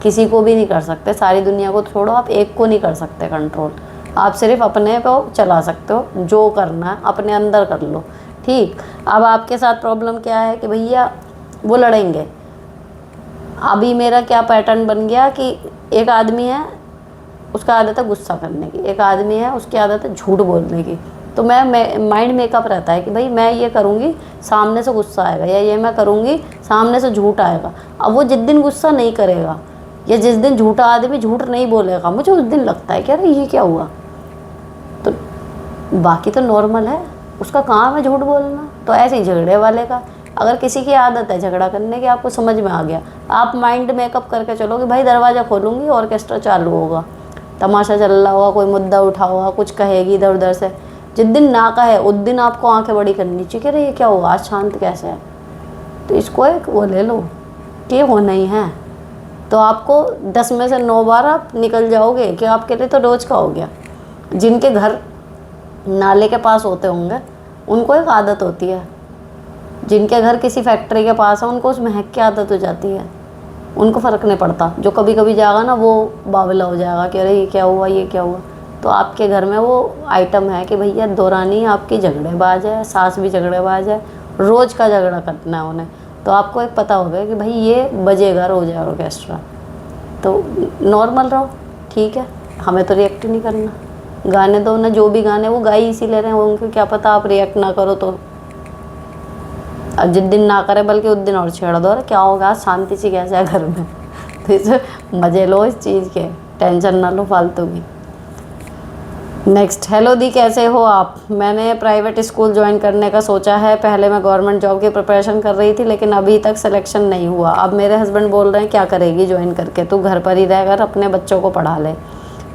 किसी को भी नहीं कर सकते, सारी दुनिया को छोड़ो, आप एक को नहीं कर सकते कंट्रोल। आप सिर्फ अपने को चला सकते हो, जो करना है अपने अंदर कर लो, ठीक। अब आपके साथ प्रॉब्लम क्या है कि भैया वो लड़ेंगे। अभी मेरा क्या पैटर्न बन गया कि एक आदमी है, उसका आदत है गुस्सा करने की, एक आदमी है उसकी आदत है झूठ बोलने की। तो मैं माइंड मेकअप रहता है कि भाई मैं ये करूँगी सामने से गुस्सा आएगा, या ये मैं करूँगी सामने से झूठ आएगा। अब वो जिस दिन गुस्सा नहीं करेगा या जिस दिन झूठा आदमी झूठ नहीं बोलेगा, मुझे उस दिन लगता है कि अरे ये क्या हुआ। तो बाकी तो नॉर्मल है, उसका काम है झूठ बोलना। तो ऐसे ही झगड़े वाले का, अगर किसी की आदत है झगड़ा करने की, आपको समझ में आ गया, आप माइंड मेकअप करके चलो कि भाई दरवाज़ा खोलूँगी, ऑर्केस्ट्रा चालू होगा, तमाशा चल रहा होगा, कोई मुद्दा उठा होगा, कुछ कहेगी इधर उधर से। जिस दिन ना कहे उस दिन आपको आंखें बड़ी करनी चाहिए कि अरे ये क्या हुआ, आज शांत कैसे है। तो इसको एक वो ले लो कि ये होना ही है। तो आपको 10 में से 9 बार आप निकल जाओगे कि आपके लिए तो रोज़ का हो गया। जिनके घर नाले के पास होते होंगे उनको एक आदत होती है, जिनके घर किसी फैक्ट्री के पास है उनको उस महक की आदत हो जाती है, उनको फ़र्क नहीं पड़ता। जो कभी कभी जाएगा ना वो बावला हो जाएगा कि अरे ये क्या हुआ, ये क्या हुआ। तो आपके घर में वो आइटम है कि भैया दौरानी आपकी झगड़ेबाज है, सास भी झगड़ेबाज है, रोज़ का झगड़ा करना है उन्हें। तो आपको एक पता होगा कि भाई ये बजेगा रोज़ ऑर्केस्ट्रा, तो नॉर्मल रहो, ठीक है। हमें तो रिएक्ट नहीं करना, गाने दो ना, जो भी गाने वो गा ही इसी ले रहे हैं, उनको क्या पता आप रिएक्ट ना करो तो। अब जिस दिन ना करे बल्कि उस दिन और छेड़ दो, अरे क्या होगा शांति से कैसे है घर में। तो इसे मज़े लो इस चीज़ के, टेंशन ना लो फालतू की। नेक्स्ट, हेलो दी, कैसे हो आप। मैंने प्राइवेट स्कूल ज्वाइन करने का सोचा है। पहले मैं गवर्नमेंट जॉब की प्रिपरेशन कर रही थी लेकिन अभी तक सिलेक्शन नहीं हुआ। अब मेरे हस्बैंड बोल रहे हैं क्या करेगी ज्वाइन करके, तू घर पर ही रहकर अपने बच्चों को पढ़ा ले,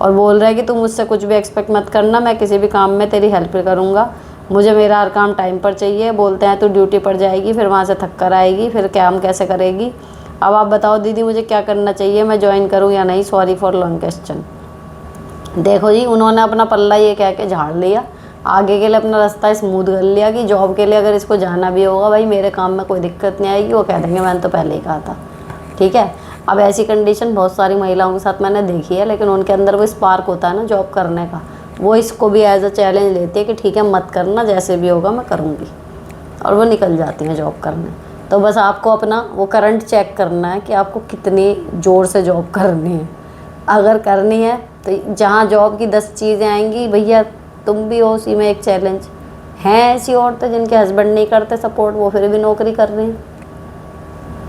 और बोल रहे हैं कि तू मुझसे कुछ भी एक्सपेक्ट मत करना, मैं किसी भी काम में तेरी हेल्प करूँगा, मुझे मेरा हर काम टाइम पर चाहिए। बोलते हैं तू ड्यूटी पर जाएगी फिर वहाँ से थक कर आएगी, फिर काम कैसे करेगी। अब आप बताओ दीदी मुझे क्या करना चाहिए, मैं ज्वाइन करूँ या नहीं। Sorry for long question. देखो जी, उन्होंने अपना पल्ला ये कह के झाड़ लिया, आगे के लिए अपना रास्ता स्मूथ कर लिया कि जॉब के लिए अगर इसको जाना भी होगा भाई मेरे काम में कोई दिक्कत नहीं आएगी, वो कह देंगे मैंने तो पहले ही कहा था, ठीक है। अब ऐसी कंडीशन बहुत सारी महिलाओं के साथ मैंने देखी है, लेकिन उनके अंदर वो स्पार्क होता है ना जॉब करने का, वो इसको भी एज अ चैलेंज लेती है कि ठीक है मत करना, जैसे भी होगा मैं करूँगी, और वो निकल जाती हैं जॉब करने। तो बस आपको अपना वो करंट चेक करना है कि आपको कितनी ज़ोर से जॉब करनी है। अगर करनी है तो जहाँ जॉब की 10 चीज़ें आएंगी भैया तुम भी हो उसी में एक चैलेंज। हैं ऐसी औरतें जिनके हस्बैंड नहीं करते सपोर्ट, वो फिर भी नौकरी कर रही हैं,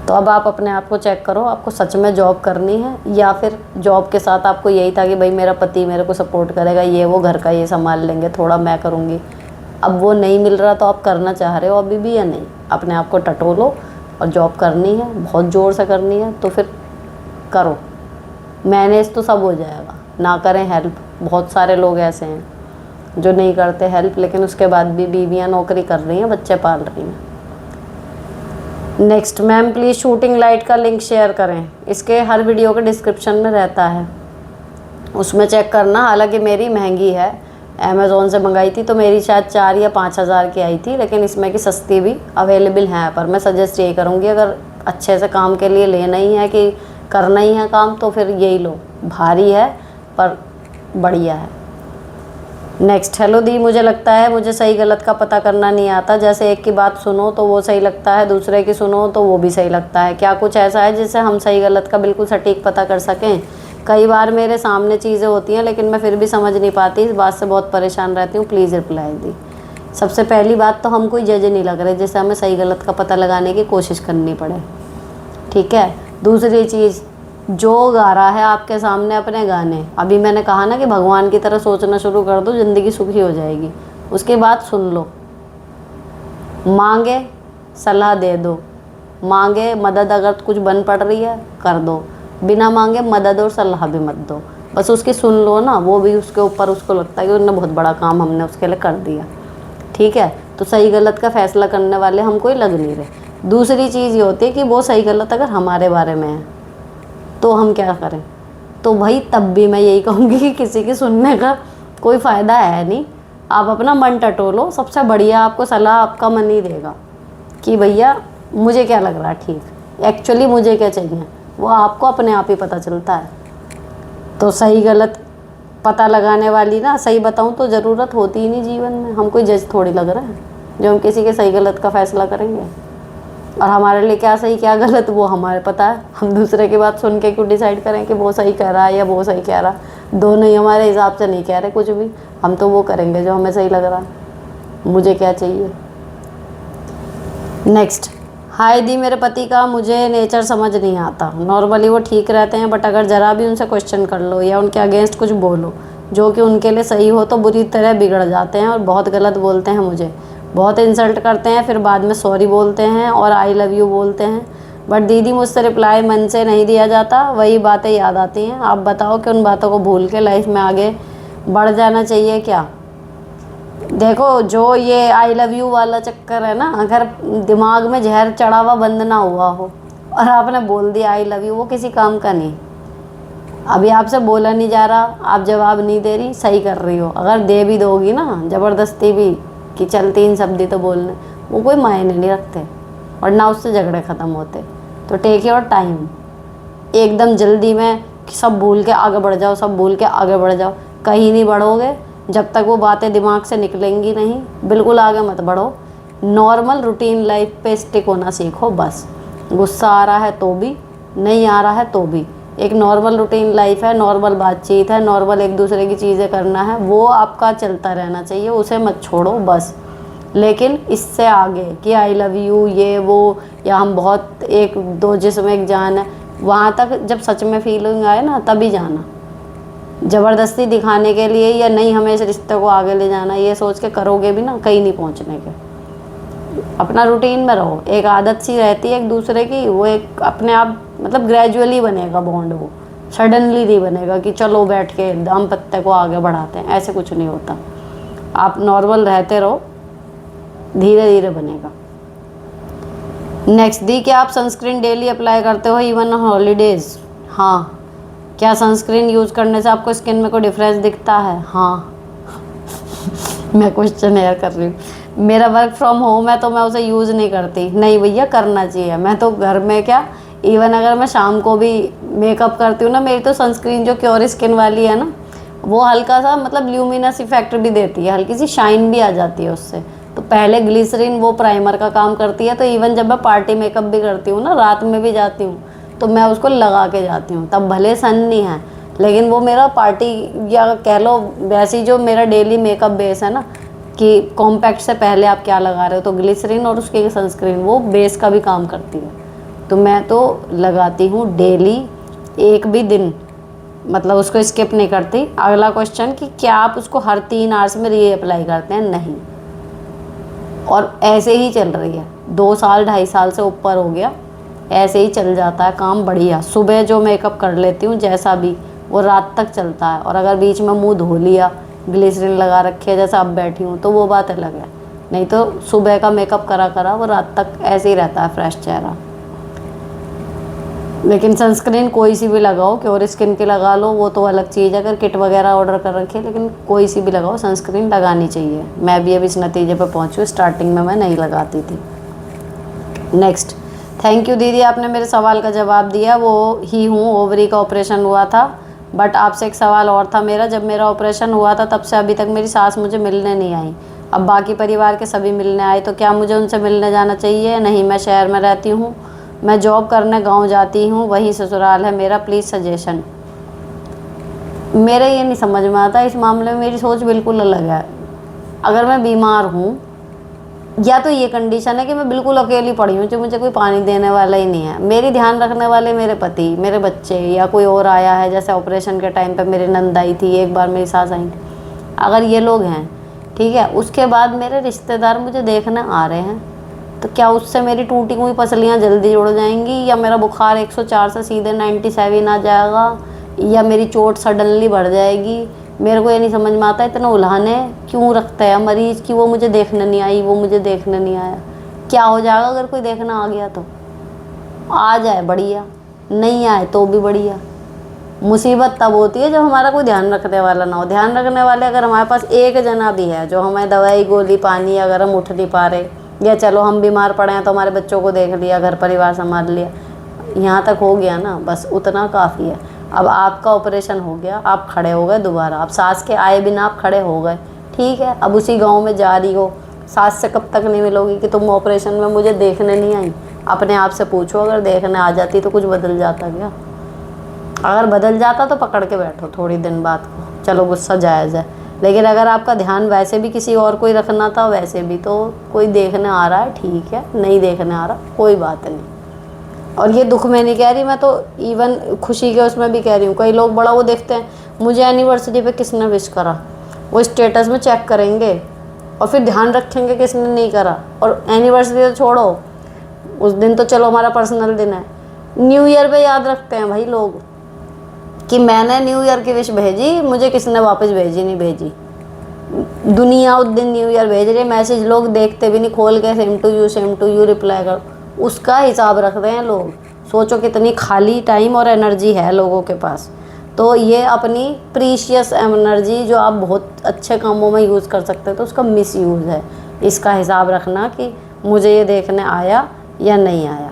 तो अब आप अपने आप को चेक करो, आपको सच में जॉब करनी है या फिर जॉब के साथ आपको यही था कि भाई मेरा पति मेरे को सपोर्ट करेगा, ये वो घर का ये संभाल लेंगे, थोड़ा मैं करूँगी। अब वो नहीं मिल रहा तो आप करना चाह रहे हो अभी भी या नहीं? अपने आप को टटोलो और जॉब करनी है, बहुत ज़ोर से करनी है तो फिर करो। मैनेज तो सब हो जाएगा, ना करें हेल्प। बहुत सारे लोग ऐसे हैं जो नहीं करते हेल्प, लेकिन उसके बाद भी बीवियाँ नौकरी कर रही हैं, बच्चे पाल रही हैं। Next, ma'am please shooting light का लिंक शेयर करें। इसके हर वीडियो के डिस्क्रिप्शन में रहता है, उसमें चेक करना। हालांकि मेरी महंगी है, अमेज़ोन से मंगाई थी तो मेरी शायद 4 या 5 हज़ार की आई थी, लेकिन इसमें की सस्ती भी अवेलेबल है। पर मैं सजेस्ट यही करूँगी, अगर अच्छे से काम के लिए लेना ही है कि करना ही है काम तो फिर यही लो। भारी है पर बढ़िया है। नेक्स्ट, हेलो दी, मुझे लगता है मुझे सही गलत का पता करना नहीं आता। जैसे एक की बात सुनो तो वो सही लगता है, दूसरे की सुनो तो वो भी सही लगता है। क्या कुछ ऐसा है जिससे हम सही गलत का बिल्कुल सटीक पता कर सकें? कई बार मेरे सामने चीज़ें होती हैं लेकिन मैं फिर भी समझ नहीं पाती, इस बात से बहुत परेशान रहती हूँ, प्लीज़ रिप्लाई दी। सबसे पहली बात तो हम कोई जज नहीं लग रहे जिससे हमें सही गलत का पता लगाने की कोशिश करनी पड़े, ठीक है। दूसरी चीज़, जो गा रहा है आपके सामने अपने गाने, अभी मैंने कहा ना कि भगवान की तरह सोचना शुरू कर दो, ज़िंदगी सुखी हो जाएगी। उसके बाद सुन लो, मांगे सलाह दे दो, मांगे मदद अगर कुछ बन पड़ रही है कर दो, बिना मांगे मदद और सलाह भी मत दो, बस उसकी सुन लो ना। वो भी उसके ऊपर उसको लगता है कि उन्होंने बहुत बड़ा काम हमने उसके लिए कर दिया, ठीक है। तो सही गलत का फैसला करने वाले हम कोई लग नहीं रहे। दूसरी चीज़ ये होती है कि वो सही गलत अगर हमारे बारे में है तो हम क्या करें? तो भाई तब भी मैं यही कहूँगी कि किसी की सुनने का कोई फ़ायदा है नहीं। आप अपना मन टटोलो, सबसे बढ़िया आपको सलाह आपका मन ही देगा कि भैया मुझे क्या लग रहा है ठीक, एक्चुअली मुझे क्या चाहिए, वो आपको अपने आप ही पता चलता है। तो सही गलत पता लगाने वाली ना, सही बताऊँ तो ज़रूरत होती ही नहीं जीवन में। हम कोई जज थोड़ी लग रहे हैं जो हम किसी के सही गलत का फ़ैसला करेंगे। और हमारे लिए क्या सही क्या गलत वो हमारे पता है। हम दूसरे की बात सुन के क्यों डिसाइड करें कि वो सही कह रहा है या वो सही कह रहा है? दोनों ही हमारे हिसाब से नहीं कह रहे कुछ भी, हम तो वो करेंगे जो हमें सही लग रहा है। मुझे क्या चाहिए? नेक्स्ट, हाय दी, मेरे पति का मुझे नेचर समझ नहीं आता। नॉर्मली वो ठीक रहते हैं, बट अगर ज़रा भी उनसे क्वेश्चन कर लो या उनके अगेंस्ट कुछ बोलो जो कि उनके लिए सही हो तो बुरी तरह बिगड़ जाते हैं और बहुत गलत बोलते हैं मुझे, बहुत इंसल्ट करते हैं, फिर बाद में सॉरी बोलते हैं और आई लव यू बोलते हैं। बट दीदी मुझसे रिप्लाई मन से नहीं दिया जाता, वही बातें याद आती हैं। आप बताओ कि उन बातों को भूल के लाइफ में आगे बढ़ जाना चाहिए क्या? देखो, जो ये आई लव यू वाला चक्कर है ना, अगर दिमाग में जहर चढ़ा हुआ बंद ना हुआ हो और आपने बोल दिया आई लव यू, वो किसी काम का नहीं। अभी आपसे बोला नहीं जा रहा, आप जवाब नहीं दे रही, सही कर रही हो। अगर दे भी दोगी ना ज़बरदस्ती भी कि चल 3 शब्द ही तो बोलने, वो कोई मायने नहीं रखते और ना उससे झगड़े ख़त्म होते। तो टेक योर टाइम, एकदम जल्दी में सब भूल के आगे बढ़ जाओ, सब भूल के आगे बढ़ जाओ, कहीं नहीं बढ़ोगे जब तक वो बातें दिमाग से निकलेंगी नहीं। बिल्कुल आगे मत बढ़ो, नॉर्मल रूटीन लाइफ पे स्टिक होना सीखो बस। गुस्सा आ रहा है तो भी, नहीं आ रहा है तो भी, एक नॉर्मल रूटीन लाइफ है, नॉर्मल बातचीत है, नॉर्मल एक दूसरे की चीज़ें करना है, वो आपका चलता रहना चाहिए, उसे मत छोड़ो बस। लेकिन इससे आगे कि आई लव यू ये वो, या हम बहुत एक दो जिसमें एक जान है, वहाँ तक जब सच में फीलिंग आए ना तभी जाना। ज़बरदस्ती दिखाने के लिए या नहीं हमें इस रिश्ते को आगे ले जाना ये सोच के करोगे भी ना, कहीं नहीं पहुँचने के। अपना रूटीन में रहो, एक आदत सी रहती है एक दूसरे की, वो एक अपने आप मतलब ग्रेजुअली बनेगा बॉन्ड, वो सडनली नहीं बनेगा कि चलो बैठ के दाम पत्ते को आगे बढ़ाते हैं, ऐसे कुछ नहीं होता। आप नॉर्मल रहते रहो, धीरे धीरे बनेगा। नेक्स्ट दी, क्या आप सनस्क्रीन डेली अप्लाई करते हो इवन हॉलीडेज़? हाँ। क्या सनस्क्रीन यूज़ करने से आपको स्किन में कोई डिफरेंस दिखता है? हाँ। मैं क्वेश्चन एयर कर रही हूँ। मेरा वर्क फ्रॉम होम है तो मैं उसे यूज़ नहीं करती। नहीं भैया, करना चाहिए। मैं तो घर में क्या, इवन अगर मैं शाम को भी मेकअप करती हूँ ना, मेरी तो सनस्क्रीन जो क्योर स्किन वाली है ना, वो हल्का सा मतलब ल्यूमिनस इफेक्ट भी देती है, हल्की सी शाइन भी आ जाती है उससे। तो पहले ग्लिसरीन वो प्राइमर का काम करती है, तो इवन जब मैं पार्टी मेकअप भी करती हूँ ना, रात में भी जाती हूँ तो मैं उसको लगा के जाती हूँ। तब भले सन नहीं है, लेकिन वो मेरा पार्टी या कह लो वैसी जो मेरा डेली मेकअप बेस है ना, कि कॉम्पैक्ट से पहले आप क्या लगा रहे हो, तो ग्लिसरीन और उसकी सनस्क्रीन वो बेस का भी काम करती है। तो मैं तो लगाती हूँ डेली, एक भी दिन मतलब उसको स्किप नहीं करती। अगला क्वेश्चन कि क्या आप उसको हर 3 आवर्स में रीअप्लाई करते हैं? नहीं। और ऐसे ही चल रही है, 2 साल 2.5 साल से ऊपर हो गया, ऐसे ही चल जाता है काम बढ़िया। सुबह जो मेकअप कर लेती हूँ जैसा भी, वो रात तक चलता है। और अगर बीच में मुंह धो लिया, ग्लिसरीन लगा रखी है जैसा अब बैठी हूँ, तो वो बात अलग है। नहीं तो सुबह का मेकअप करा करा वो रात तक ऐसे ही रहता है फ्रेश चेहरा। लेकिन सनस्क्रीन कोई सी भी लगाओ, क्योर स्किन की लगा लो, वो तो अलग चीज़ है, अगर किट वगैरह ऑर्डर कर रखी है, लेकिन कोई सी भी लगाओ, सनस्क्रीन लगानी चाहिए। मैं भी अब इस नतीजे पर पहुँची हूँ, स्टार्टिंग में मैं नहीं लगाती थी। नेक्स्ट, थैंक यू दीदी, आपने मेरे सवाल का जवाब दिया। वो ही हूँ, ओवरी का ऑपरेशन हुआ था। बट आपसे एक सवाल और था मेरा, जब मेरा ऑपरेशन हुआ था तब से अभी तक मेरी सास मुझे मिलने नहीं आई। अब बाकी परिवार के सभी मिलने आए, तो क्या मुझे उनसे मिलने जाना चाहिए? नहीं, मैं शहर में रहती हूँ, मैं जॉब करने गांव जाती हूँ, वहीं ससुराल है मेरा, प्लीज़ सजेशन। मेरे ये नहीं समझ में आता इस मामले में, मेरी सोच बिल्कुल अलग है। अगर मैं बीमार हूँ, या तो ये कंडीशन है कि मैं बिल्कुल अकेली पड़ी हूँ, जो मुझे कोई पानी देने वाला ही नहीं है, मेरी ध्यान रखने वाले मेरे पति, मेरे बच्चे, या कोई और आया है, जैसे ऑपरेशन के टाइम पे मेरी नंद आई थी, एक बार मेरी सास आई थी, अगर ये लोग हैं, ठीक है। उसके बाद मेरे रिश्तेदार मुझे देखने आ रहे हैं, तो क्या उससे मेरी टूटी हुई पसलियाँ जल्दी जुड़ जाएंगी, या मेरा बुखार 104 से सीधे 97 आ जाएगा, या मेरी चोट सडनली बढ़ जाएगी? मेरे को ये नहीं समझ में आता, इतना उल्हाने क्यों रखता है मरीज़ कि वो मुझे देखने नहीं आई, वो मुझे देखने नहीं आया। क्या हो जाएगा अगर कोई देखना आ गया? तो आ जाए बढ़िया, नहीं आए तो भी बढ़िया। मुसीबत तब होती है जब हमारा कोई ध्यान रखने वाला ना हो। ध्यान रखने वाले अगर हमारे पास एक जना भी है, जो हमें दवाई गोली पानी, अगर हम उठ नहीं पा रहे, या चलो हम बीमार पड़े हैं तो हमारे बच्चों को देख लिया, घर परिवार संभाल लिया, यहाँ तक हो गया ना, बस उतना काफ़ी है। अब आपका ऑपरेशन हो गया, आप खड़े हो गए दोबारा, अब सास के आए बिना आप खड़े हो गए, ठीक है। अब उसी गांव में जा रही हो, सास से कब तक नहीं मिलोगी कि तुम ऑपरेशन में मुझे देखने नहीं आई? अपने आप से पूछो, अगर देखने आ जाती तो कुछ बदल जाता क्या? अगर बदल जाता तो पकड़ के बैठो थोड़ी दिन बाद को, चलो गुस्सा जायज़ है। लेकिन अगर आपका ध्यान वैसे भी किसी और कोई रखना था, वैसे भी तो कोई देखने आ रहा है, ठीक है, नहीं देखने आ रहा कोई बात नहीं। और ये दुख में नहीं कह रही मैं, तो इवन खुशी के उसमें भी कह रही हूँ। कई लोग बड़ा वो देखते हैं, मुझे एनिवर्सरी पे किसने विश करा, वो स्टेटस में चेक करेंगे और फिर ध्यान रखेंगे किसने नहीं करा। और एनिवर्सरी तो छोड़ो, उस दिन तो चलो हमारा पर्सनल दिन है, न्यू ईयर पे याद रखते हैं भाई लोग कि मैंने न्यू ईयर की विश भेजी, मुझे किसने वापस भेजी नहीं भेजी। दुनिया उस दिन न्यू ईयर भेज रही है, मैसेज लोग देखते भी नहीं, खोल के सेम टू यू रिप्लाई कर, उसका हिसाब रख रहे हैं लोग। सोचो कितनी खाली टाइम और एनर्जी है लोगों के पास। तो ये अपनी प्रीशियस एनर्जी जो आप बहुत अच्छे कामों में यूज़ कर सकते हैं, तो उसका मिस यूज़ है। इसका हिसाब रखना कि मुझे ये देखने आया या नहीं आया,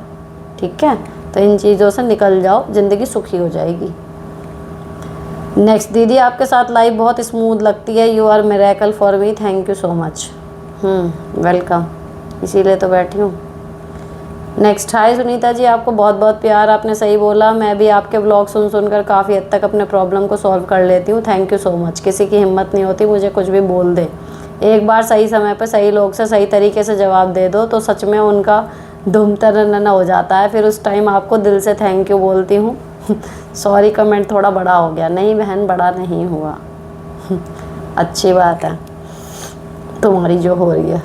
ठीक है। तो इन चीज़ों से निकल जाओ, ज़िंदगी सुखी हो जाएगी। नेक्स्ट, दीदी आपके साथ लाइफ बहुत स्मूथ लगती है, you are miracle for me, thank you so much. Welcome, इसीलिए तो बैठी हूँ। नेक्स्ट, हाय सुनीता जी, आपको बहुत बहुत प्यार, आपने सही बोला, मैं भी आपके ब्लॉग सुन सुनकर काफ़ी हद तक अपने प्रॉब्लम को सॉल्व कर लेती हूँ, थैंक यू सो मच। किसी की हिम्मत नहीं होती मुझे कुछ भी बोल दे, एक बार सही समय पर सही लोग से सही तरीके से जवाब दे दो तो सच में उनका धूम तरन हो जाता है। फिर उस टाइम आपको दिल से थैंक यू बोलती हूँ। सॉरी, कमेंट थोड़ा बड़ा हो गया। नहीं बहन, बड़ा नहीं हुआ। अच्छी बात है तुम्हारी जो हो रही है।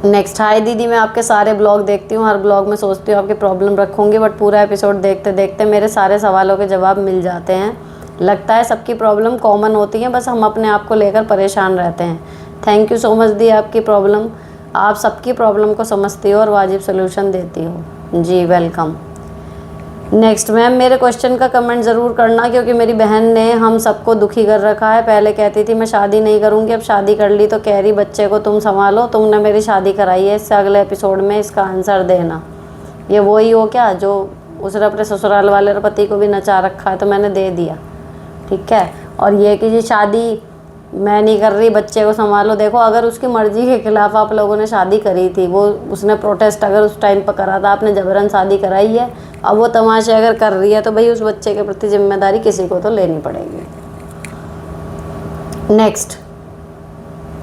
नेक्स्ट, हाय दीदी, मैं आपके सारे ब्लॉग देखती हूँ, हर ब्लॉग में सोचती हूँ आपकी प्रॉब्लम रखूँगी, बट पूरा एपिसोड देखते देखते मेरे सारे सवालों के जवाब मिल जाते हैं। लगता है सबकी प्रॉब्लम कॉमन होती है, बस हम अपने आप को लेकर परेशान रहते हैं। थैंक यू सो मच दी, आपकी प्रॉब्लम, आप सबकी प्रॉब्लम को समझती हो और वाजिब सोल्यूशन देती हो जी, वेलकम। नेक्स्ट, मैम मेरे क्वेश्चन का कमेंट ज़रूर करना, क्योंकि मेरी बहन ने हम सबको दुखी कर रखा है। पहले कहती थी मैं शादी नहीं करूँगी, अब शादी कर ली तो कह रही बच्चे को तुम संभालो, तुमने मेरी शादी कराई है। इससे अगले एपिसोड में इसका आंसर देना। ये वही हो क्या जो उसने अपने ससुराल वाले पति को भी नचा रखा है, तो मैंने दे दिया, ठीक है। और ये कि जी शादी मैं नहीं कर रही, बच्चे को संभालो, देखो अगर उसकी मर्ज़ी के खिलाफ आप लोगों ने शादी करी थी, वो उसने प्रोटेस्ट अगर उस टाइम पर करा था, आपने जबरन शादी कराई है, अब वो तमाशे अगर कर रही है तो भाई उस बच्चे के प्रति जिम्मेदारी किसी को तो लेनी पड़ेगी। नेक्स्ट,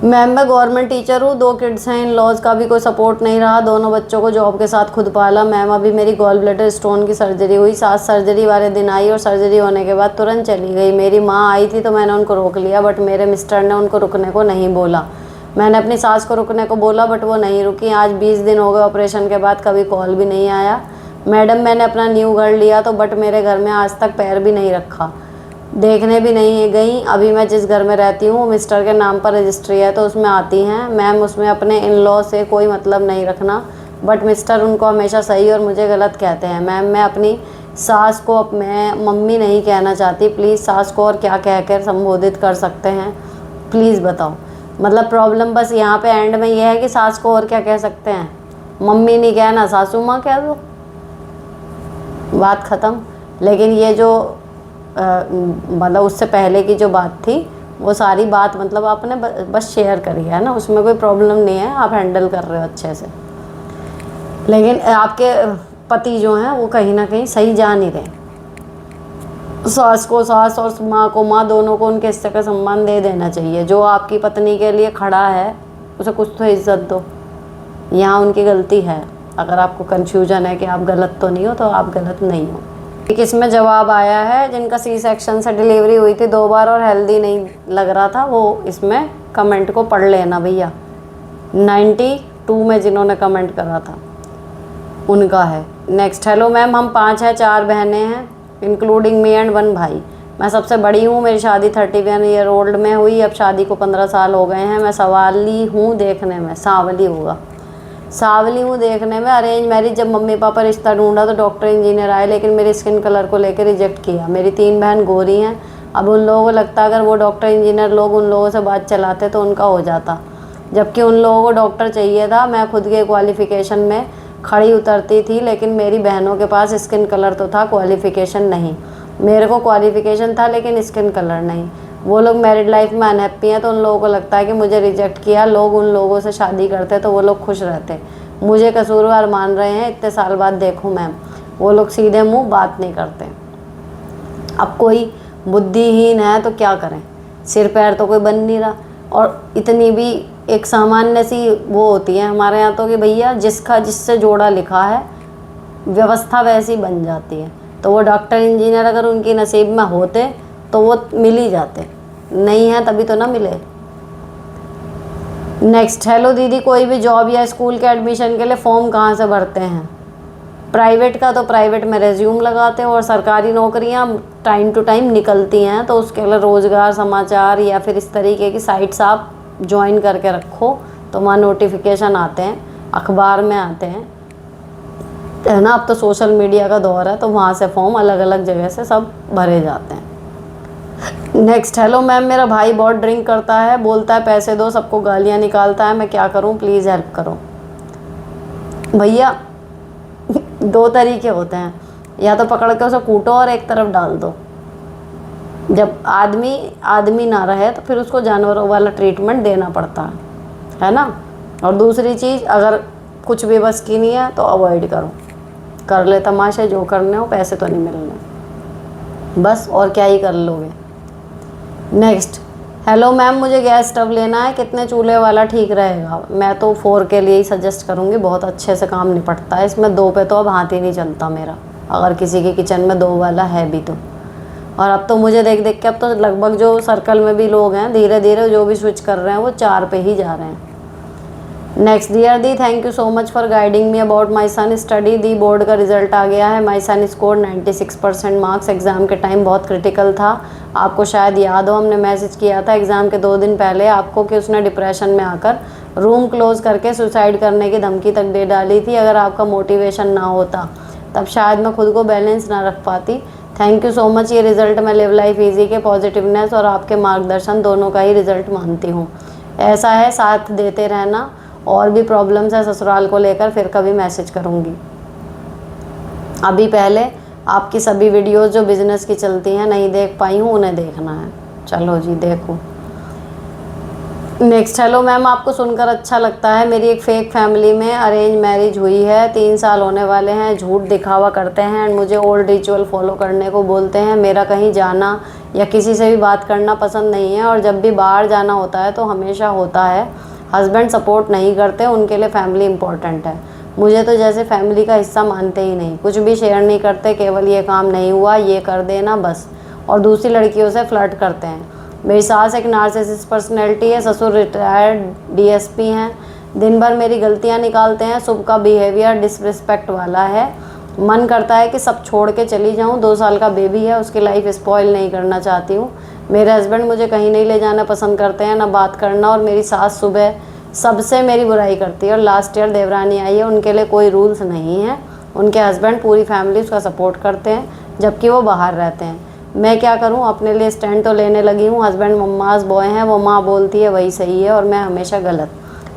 मैम मैं गवर्नमेंट टीचर हूँ, 2 किड्स हैं, इन लॉज का भी कोई सपोर्ट नहीं रहा, दोनों बच्चों को जॉब के साथ खुद पाला। मैम अभी मेरी गॉल ब्लैडर स्टोन की सर्जरी हुई, सास सर्जरी वाले दिन आई और सर्जरी होने के बाद तुरंत चली गई। मेरी माँ आई थी तो मैंने उनको रोक लिया, बट मेरे मिस्टर ने उनको रुकने को नहीं बोला। मैंने अपनी सास को रुकने को बोला बट वो नहीं रुकी। आज 20 दिन हो गए ऑपरेशन के बाद, कभी कॉल भी नहीं आया। मैडम मैंने अपना न्यू घर लिया तो बट मेरे घर में आज तक पैर भी नहीं रखा, देखने भी नहीं गई। अभी मैं जिस घर में रहती हूँ मिस्टर के नाम पर रजिस्ट्री है तो उसमें आती हैं। मैम उसमें अपने इन लॉ से कोई मतलब नहीं रखना, बट मिस्टर उनको हमेशा सही और मुझे गलत कहते हैं। मैम मैं अपनी सास को अब मैं मम्मी नहीं कहना चाहती, प्लीज़ सास को और क्या कहकर संबोधित कर सकते हैं प्लीज़ बताओ। मतलब प्रॉब्लम बस यहाँ पे एंड में यह है कि सास को और क्या कह सकते हैं, मम्मी नहीं कहना सासू माँ कह दो, बात ख़त्म। लेकिन ये जो मतलब उससे पहले की जो बात थी वो सारी बात मतलब आपने बस शेयर करी है ना, उसमें कोई प्रॉब्लम नहीं है, आप हैंडल कर रहे हो अच्छे से। लेकिन आपके पति जो हैं वो कहीं ना कहीं सही जा नहीं रहे। सास को सास और माँ को माँ, दोनों को उनके हिस्से का सम्मान दे देना चाहिए। जो आपकी पत्नी के लिए खड़ा है उसे कुछ तो इज्जत दो, यहाँ उनकी गलती है। अगर आपको कन्फ्यूजन है कि आप गलत तो नहीं हो तो आप गलत नहीं हो। एक इसमें जवाब आया है जिनका सी सेक्शन से डिलीवरी हुई थी 2 बार और हेल्दी नहीं लग रहा था, वो इसमें कमेंट को पढ़ लेना भैया। 92 में जिन्होंने कमेंट करा था उनका है। नेक्स्ट, हेलो मैम हम 5 हैं, 4 बहनें हैं इंक्लूडिंग मी एंड 1 भाई। मैं सबसे बड़ी हूँ, मेरी शादी 31 ईयर ओल्ड में हुई, अब शादी को 15 साल हो गए हैं। मैं सांवली हूँ देखने में, सांवली होगा, सांवली हूँ देखने में। अरेंज मैरिज, जब मम्मी पापा रिश्ता ढूंढा तो डॉक्टर इंजीनियर आए, लेकिन मेरी स्किन कलर को लेकर रिजेक्ट किया। मेरी 3 बहन गोरी हैं, अब उन लोगों को लगता अगर वो डॉक्टर इंजीनियर लोग उन लोगों से बात चलाते तो उनका हो जाता, जबकि उन लोगों को डॉक्टर चाहिए था। मैं खुद के क्वालिफ़िकेशन में खड़ी उतरती थी, लेकिन मेरी बहनों के पास स्किन कलर तो था, क्वालिफ़िकेशन नहीं। मेरे को क्वालिफ़िकेशन था लेकिन स्किन कलर नहीं। वो लोग मैरिड लाइफ में अनहैप्पी हैं तो उन लोगों को लगता है कि मुझे रिजेक्ट किया, लोग उन लोगों से शादी करते तो वो लोग खुश रहते। मुझे कसूरवार मान रहे हैं इतने साल बाद, देखूं मैम वो लोग सीधे मुंह बात नहीं करते। अब कोई बुद्धिहीन है तो क्या करें, सिर पैर तो कोई बन नहीं रहा। और इतनी भी एक सामान्य सी वो होती है हमारे यहाँ तो कि भैया जिसका जिससे जोड़ा लिखा है व्यवस्था वैसी बन जाती है। तो वो डॉक्टर इंजीनियर अगर उनकी नसीब में होते तो वो मिल ही जाते, नहीं है तभी तो ना मिले। नेक्स्ट, हेलो दीदी कोई भी जॉब या स्कूल के एडमिशन के लिए फॉर्म कहाँ से भरते हैं? प्राइवेट का तो प्राइवेट में रेज्यूम लगाते हैं, और सरकारी नौकरियाँ टाइम टू टाइम निकलती हैं तो उसके लिए रोज़गार समाचार या फिर इस तरीके की साइट्स आप ज्वाइन करके रखो तो वहाँ नोटिफिकेशन आते हैं, अखबार में आते हैं, है ना। अब तो सोशल मीडिया का दौर है तो वहाँ से फॉर्म अलग अलग जगह से सब भरे जाते हैं। नेक्स्ट, हेलो मैम मेरा भाई बहुत ड्रिंक करता है, बोलता है पैसे दो, सबको गालियाँ निकालता है, मैं क्या करूँ प्लीज़ हेल्प करो। भैया 2 तरीके होते हैं, या तो पकड़ के उसे कूटो और एक तरफ डाल दो। जब आदमी ना रहे तो फिर उसको जानवरों वाला ट्रीटमेंट देना पड़ता है ना। और दूसरी चीज़, अगर कुछ भी बस की नहीं है तो अवॉइड करो, कर ले तमाशे जो करने हो, पैसे तो नहीं मिलने बस, और क्या ही कर लोगे। नेक्स्ट, हेलो मैम मुझे गैस स्टव लेना है, कितने चूल्हे वाला ठीक रहेगा? मैं तो 4 के लिए ही सजेस्ट करूँगी, बहुत अच्छे से काम निपटता है इसमें। 2 पे तो अब हाथ ही नहीं चलता मेरा, अगर किसी के किचन में 2 वाला है भी तो। और अब तो मुझे देख देख के अब तो लगभग जो सर्कल में भी लोग हैं धीरे धीरे जो भी स्विच कर रहे हैं वो 4 पे ही जा रहे हैं। नेक्स्ट, डियर दी thank you so much for guiding me about my son study. The board का रिजल्ट आ गया है, my son score 96% marks. Exam के टाइम बहुत क्रिटिकल था, आपको शायद याद हो हमने मैसेज किया था एग्ज़ाम के 2 दिन पहले आपको कि उसने डिप्रेशन में आकर रूम क्लोज़ करके सुसाइड करने की धमकी तक दे डाली थी। अगर आपका मोटिवेशन ना होता तब शायद मैं खुद को बैलेंस ना रख पाती। Thank you so much. ये रिज़ल्ट मैं लिव लाइफ ईजी के पॉजिटिवनेस और आपके मार्गदर्शन दोनों का ही रिज़ल्ट मानती हूँ। ऐसा है, साथ देते रहना। और भी प्रॉब्लम्स है ससुराल को लेकर, फिर कभी मैसेज करूँगी। अभी पहले आपकी सभी वीडियोस जो बिज़नेस की चलती हैं नहीं देख पाई हूँ, उन्हें देखना है। चलो जी देखो। नेक्स्ट, हेलो मैम आपको सुनकर अच्छा लगता है, मेरी एक फ़ेक फैमिली में अरेंज मैरिज हुई है, 3 साल होने वाले हैं। झूठ दिखावा करते हैं एंड मुझे ओल्ड रिचुअल फॉलो करने को बोलते हैं। मेरा कहीं जाना या किसी से भी बात करना पसंद नहीं है, और जब भी बाहर जाना होता है तो हमेशा होता है हस्बैंड सपोर्ट नहीं करते, उनके लिए फैमिली इम्पोर्टेंट है। मुझे तो जैसे फैमिली का हिस्सा मानते ही नहीं, कुछ भी शेयर नहीं करते, केवल ये काम नहीं हुआ ये कर देना बस, और दूसरी लड़कियों से फ्लर्ट करते हैं। मेरी सास एक नार्सिसिस्ट पर्सनैलिटी है, ससुर रिटायर्ड डीएसपी हैं, दिन भर मेरी गलतियां निकालते हैं, सुबह का बिहेवियर डिसरिस्पेक्ट वाला है। मन करता है कि सब छोड़ के चली जाऊं, 2 साल का बेबी है, उसकी लाइफ स्पॉइल नहीं करना चाहती हूँ। मेरे हस्बैंड मुझे कहीं नहीं ले जाना पसंद करते हैं, ना बात करना, और मेरी सास सुबह सबसे मेरी बुराई करती है। और लास्ट ईयर देवरानी आई है, उनके लिए कोई रूल्स नहीं है, उनके हस्बैंड पूरी फैमिली उसका सपोर्ट करते हैं जबकि वो बाहर रहते हैं। मैं क्या करूं, अपने लिए स्टैंड तो लेने लगी हूं। हस्बैंड मम्माज बॉय हैं, वो माँ बोलती है वही सही है और मैं हमेशा गलत।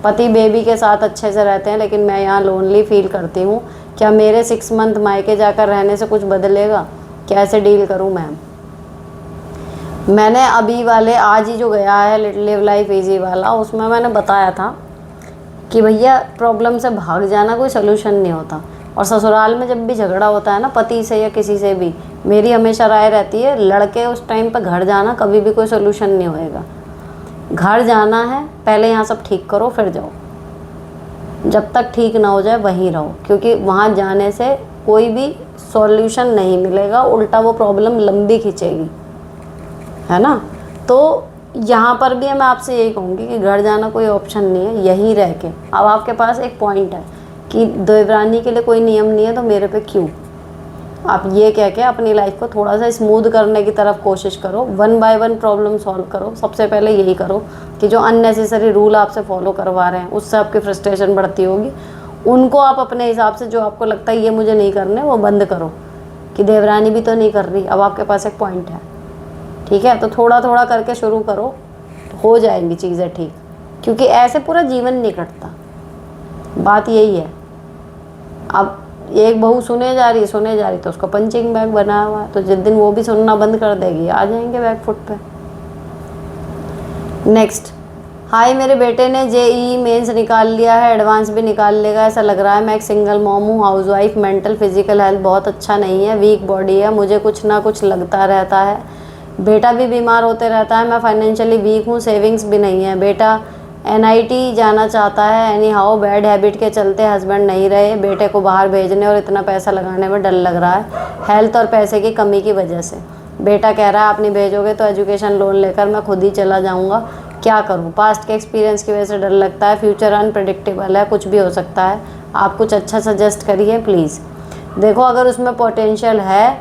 पति बेबी के साथ अच्छे से रहते हैं, लेकिन मैं यहाँ लोनली फील करती हूँ। क्या मेरे 6 मंथ मायके जाकर रहने से कुछ बदलेगा? कैसे डील करूँ मैम? मैंने अभी वाले आज ही जो गया है लिव लाइफ इजी वाला, उसमें मैंने बताया था कि भैया प्रॉब्लम से भाग जाना कोई सोल्यूशन नहीं होता। और ससुराल में जब भी झगड़ा होता है ना पति से या किसी से भी, मेरी हमेशा राय रहती है लड़के उस टाइम पर घर जाना कभी भी कोई सोल्यूशन नहीं होएगा। घर जाना है, पहले यहाँ सब ठीक करो फिर जाओ। जब तक ठीक ना हो जाए वहीं रहो, क्योंकि वहाँ जाने से कोई भी सॉल्यूशन नहीं मिलेगा, उल्टा वो प्रॉब्लम लंबी खींचेगी, है ना। तो यहाँ पर भी मैं आपसे यही कहूँगी कि घर जाना कोई ऑप्शन नहीं है, यहीं रह के। अब आपके पास एक पॉइंट है कि देवरानी के लिए कोई नियम नहीं है तो मेरे पे क्यों, आप ये कह के अपनी लाइफ को थोड़ा सा स्मूथ करने की तरफ कोशिश करो। 1 बाय 1 प्रॉब्लम सॉल्व करो। सबसे पहले यही करो कि जो अननेसेसरी रूल आपसे फॉलो करवा रहे हैं उससे आपकी फ्रस्ट्रेशन बढ़ती होगी, उनको आप अपने हिसाब से जो आपको लगता है ये मुझे नहीं करने, वो बंद करो। कि देवरानी भी तो नहीं कर रही, अब आपके पास एक पॉइंट है, ठीक है। तो थोड़ा थोड़ा करके शुरू करो, तो हो जाएंगी चीज़ें ठीक, क्योंकि ऐसे पूरा जीवन नहीं कटता। बात यही है। अब एक बहू सुने जा रही तो उसका पंचिंग बैग बना हुआ है, तो जिस दिन वो भी सुनना बंद कर देगी आ जाएंगे बैक फुट पे। नेक्स्ट, हाय मेरे बेटे ने जेईई मेंस निकाल लिया है, एडवांस भी निकाल लेगा ऐसा लग रहा है। मैं एक सिंगल मॉम हूँ, हाउसवाइफ, मेंटल फिजिकल हेल्थ बहुत अच्छा नहीं है, वीक बॉडी है, मुझे कुछ ना कुछ लगता रहता है, बेटा भी बीमार होते रहता है, मैं फाइनेंशियली वीक हूँ, सेविंग्स भी नहीं है, बेटा एनआईटी जाना चाहता है, एनी हाउ बैड हैबिट के चलते हस्बैंड नहीं रहे, बेटे को बाहर भेजने और इतना पैसा लगाने में डर लग रहा है हेल्थ और पैसे की कमी की वजह से। बेटा कह रहा है आप नहीं भेजोगे तो एजुकेशन लोन लेकर मैं खुद ही चला जाऊंगा, क्या करूं? पास्ट के एक्सपीरियंस की वजह से डर लगता है, फ्यूचर अनप्रेडिक्टेबल है, कुछ भी हो सकता है, आप कुछ अच्छा सजेस्ट करिए प्लीज़। देखो अगर उसमें पोटेंशियल है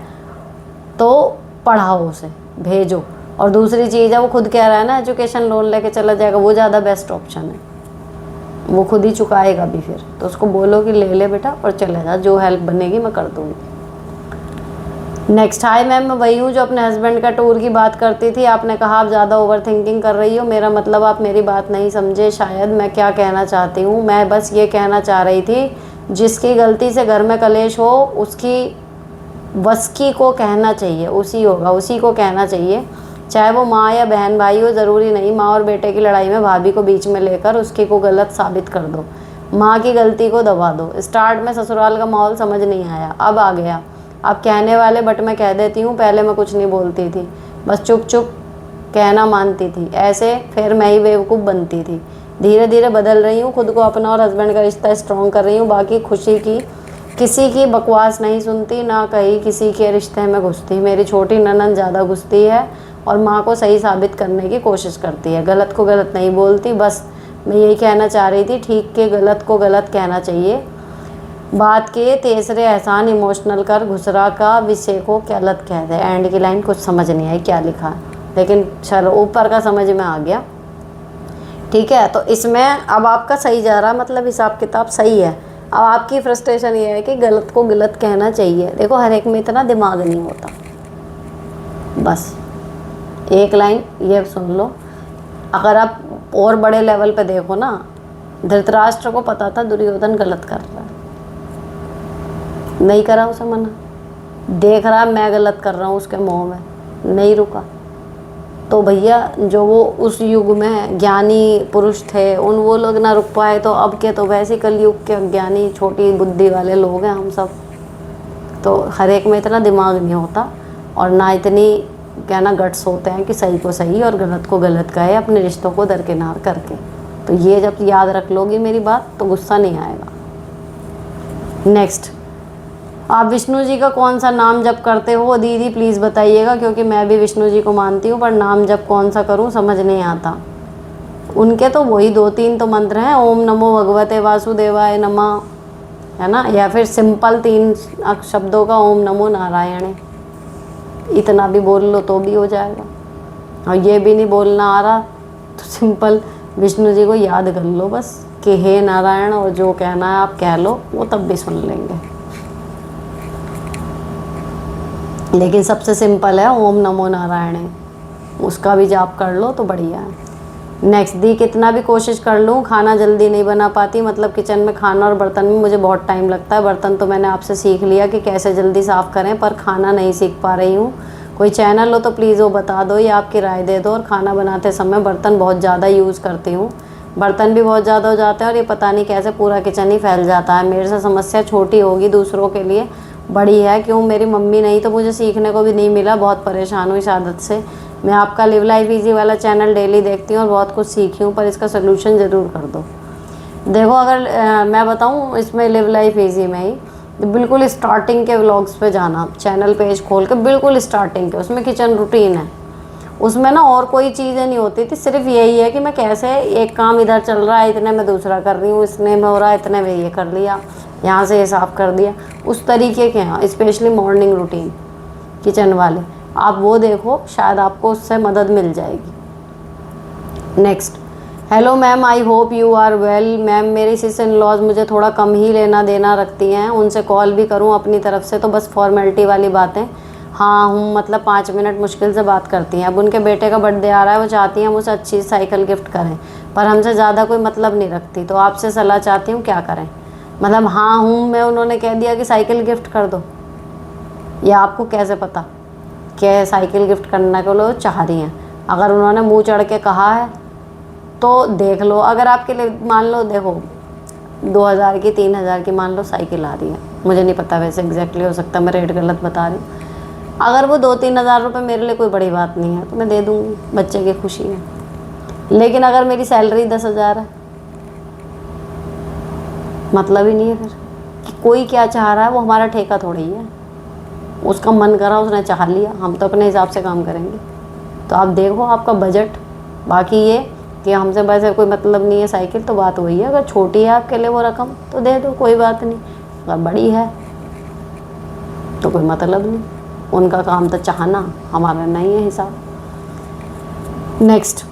तो पढ़ाओ उसे, भेजो। और दूसरी चीज़ है, वो खुद कह रहा है ना एजुकेशन लोन लेके चला जाएगा, वो ज़्यादा बेस्ट ऑप्शन है, वो खुद ही चुकाएगा भी फिर, तो उसको बोलो कि ले ले बेटा और चले जा, जो हेल्प बनेगी मैं कर दूँगी। नेक्स्ट, हाय मैम मैं वही हूँ जो अपने हस्बैंड का टूर की बात करती थी, आपने कहा आप ज़्यादा ओवर थिंकिंग कर रही हो, मेरा मतलब आप मेरी बात नहीं समझे शायद। मैं क्या कहना चाहती हूँ, मैं बस ये कहना चाह रही थी जिसकी गलती से घर में कलेश हो उसकी वस्की को कहना चाहिए, उसी होगा, उसी को कहना चाहिए, चाहे वो माँ या बहन भाई हो, ज़रूरी नहीं माँ और बेटे की लड़ाई में भाभी को बीच में लेकर उसकी को गलत साबित कर दो, माँ की गलती को दबा दो। स्टार्ट में ससुराल का माहौल समझ नहीं आया, अब आ गया, आप कहने वाले बट मैं कह देती हूँ, पहले मैं कुछ नहीं बोलती थी, बस चुप चुप कहना मानती थी, ऐसे फिर मैं ही बेवकूफ़ बनती थी, धीरे धीरे बदल रही हूँ, खुद को अपना और हस्बैंड का रिश्ता स्ट्रॉन्ग कर रही हूँ, बाकी खुशी की किसी की बकवास नहीं सुनती, ना कहीं किसी के रिश्ते में घुसती। मेरी छोटी ननद ज़्यादा घुसती है और माँ को सही साबित करने की कोशिश करती है, गलत को गलत नहीं बोलती। बस मैं यही कहना चाह रही थी, ठीक के गलत को गलत कहना चाहिए, बात के तीसरे एहसान इमोशनल कर घुसरा का विषय को गलत कह दे। एंड की लाइन कुछ समझ नहीं आई क्या लिखा है, लेकिन चलो ऊपर का समझ में आ गया, ठीक है। तो इसमें अब आपका सही जा रहा, मतलब हिसाब किताब सही है। अब आपकी फ्रस्ट्रेशन ये है कि गलत को गलत कहना चाहिए। देखो हर एक में इतना दिमाग नहीं होता, बस एक लाइन ये सुन लो। अगर आप और बड़े लेवल पे देखो ना, धृतराष्ट्र को पता था दुर्योधन गलत कर रहा है, नहीं करा उसे मना, देख रहा मैं गलत कर रहा हूँ उसके मोह में, नहीं रुका। तो भैया जो वो उस युग में ज्ञानी पुरुष थे उन वो लोग ना रुक पाए, तो अब के तो वैसे कलयुग के अज्ञानी छोटी बुद्धि वाले लोग हैं हम सब। तो हर एक में इतना दिमाग नहीं होता और ना इतनी कहना गट्स होते हैं कि सही को सही और गलत को गलत कहे, अपने रिश्तों को दरकिनार करके। तो ये जब याद रख लोगी मेरी बात तो गुस्सा नहीं आएगा। नेक्स्ट, आप विष्णु जी का कौन सा नाम जप करते हो दीदी प्लीज़ बताइएगा, क्योंकि मैं भी विष्णु जी को मानती हूँ पर नाम जप कौन सा करूँ समझ नहीं आता। उनके तो वही 2-3 तो मंत्र हैं, ओम नमो भगवते वासुदेवाय नमः, है ना, या फिर सिंपल 3 शब्दों का ओम नमो नारायण। इतना भी बोल लो तो भी हो जाएगा। और ये भी नहीं बोलना आ रहा तो सिंपल विष्णु जी को याद कर लो बस कि हे नारायण, और जो कहना है आप कह लो, वो तब भी सुन लेंगे। लेकिन सबसे सिंपल है ओम नमो नारायण, उसका भी जाप कर लो तो बढ़िया है। नेक्स्ट, दी कितना भी कोशिश कर लूँ खाना जल्दी नहीं बना पाती, मतलब किचन में खाना और बर्तन में मुझे बहुत टाइम लगता है। बर्तन तो मैंने आपसे सीख लिया कि कैसे जल्दी साफ़ करें, पर खाना नहीं सीख पा रही हूँ। कोई चैनल हो तो प्लीज़ वो बता दो या आपकी राय दे दो। और खाना बनाते समय बर्तन बहुत ज़्यादा यूज़ करती हूँ, बर्तन भी बहुत ज़्यादा हो जाते हैं और ये पता नहीं कैसे पूरा किचन ही फैल जाता है। मेरे से समस्या छोटी होगी, दूसरों के लिए बड़ी है। क्यों मेरी मम्मी नहीं तो मुझे सीखने को भी नहीं मिला, बहुत परेशान हूँ इस आदत से। मैं आपका लिव लाइफ इजी वाला चैनल डेली देखती हूँ और बहुत कुछ सीखी हूँ, पर इसका सोल्यूशन ज़रूर कर दो। देखो अगर मैं बताऊँ इसमें लिव लाइफ इजी में ही बिल्कुल स्टार्टिंग के व्लॉग्स पे जाना, चैनल पेज खोल के बिल्कुल स्टार्टिंग के, उसमें किचन रूटीन है। उसमें ना और कोई चीज़ें नहीं होती थी, सिर्फ यही है कि मैं कैसे एक काम इधर चल रहा है इतने में दूसरा कर रही हूँ, इसने में हो रहा है इतने में ये कर लिया, यहाँ से ये साफ़ कर दिया, उस तरीके के हैं। स्पेशली मॉर्निंग रूटीन किचन वाले, आप वो देखो, शायद आपको उससे मदद मिल जाएगी। Next, hello ma'am, I hope you are well. Ma'am मेरी सिस्टर इन लॉज मुझे थोड़ा कम ही लेना देना रखती हैं, उनसे कॉल भी करूं अपनी तरफ से तो बस फॉर्मेलिटी वाली बातें हाँ हूँ, मतलब 5 मिनट मुश्किल से बात करती हैं। अब उनके बेटे का बर्थडे आ रहा है, वो चाहती हैं मुझसे अच्छी साइकिल गिफ्ट करें, पर हमसे ज़्यादा कोई मतलब नहीं रखती, तो आपसे सलाह चाहती हूँ क्या करें। मतलब हाँ हूँ मैं उन्होंने कह दिया कि साइकिल गिफ्ट कर दो, या आपको कैसे पता कि साइकिल गिफ्ट करने को लोग चाह रही हैं। अगर उन्होंने मुंह चढ़ के कहा है तो देख लो, अगर आपके लिए मान लो देखो 2000 की 3000 की मान लो साइकिल आ रही है, मुझे नहीं पता वैसे एग्जैक्टली, हो सकता है मैं रेट गलत बता रही हूँ। अगर वो 2-3 हज़ार रुपये मेरे लिए कोई बड़ी बात नहीं है तो मैं दे दूँगी, बच्चे की खुशी है। लेकिन अगर मेरी सैलरी 10,000 है, मतलब ही नहीं है फिर कि कोई क्या चाह रहा है, वो हमारा ठेका थोड़ी है। उसका मन करा उसने चाह लिया, हम तो अपने हिसाब से काम करेंगे। तो आप देखो आपका बजट, बाकी ये कि हमसे वैसे कोई मतलब नहीं है साइकिल, तो बात वही है। अगर छोटी है आपके लिए वो रकम तो दे दो, कोई बात नहीं। अगर बड़ी है तो कोई मतलब नहीं, उनका काम तो चाहना, हमारा नहीं है हिसाब। नेक्स्ट,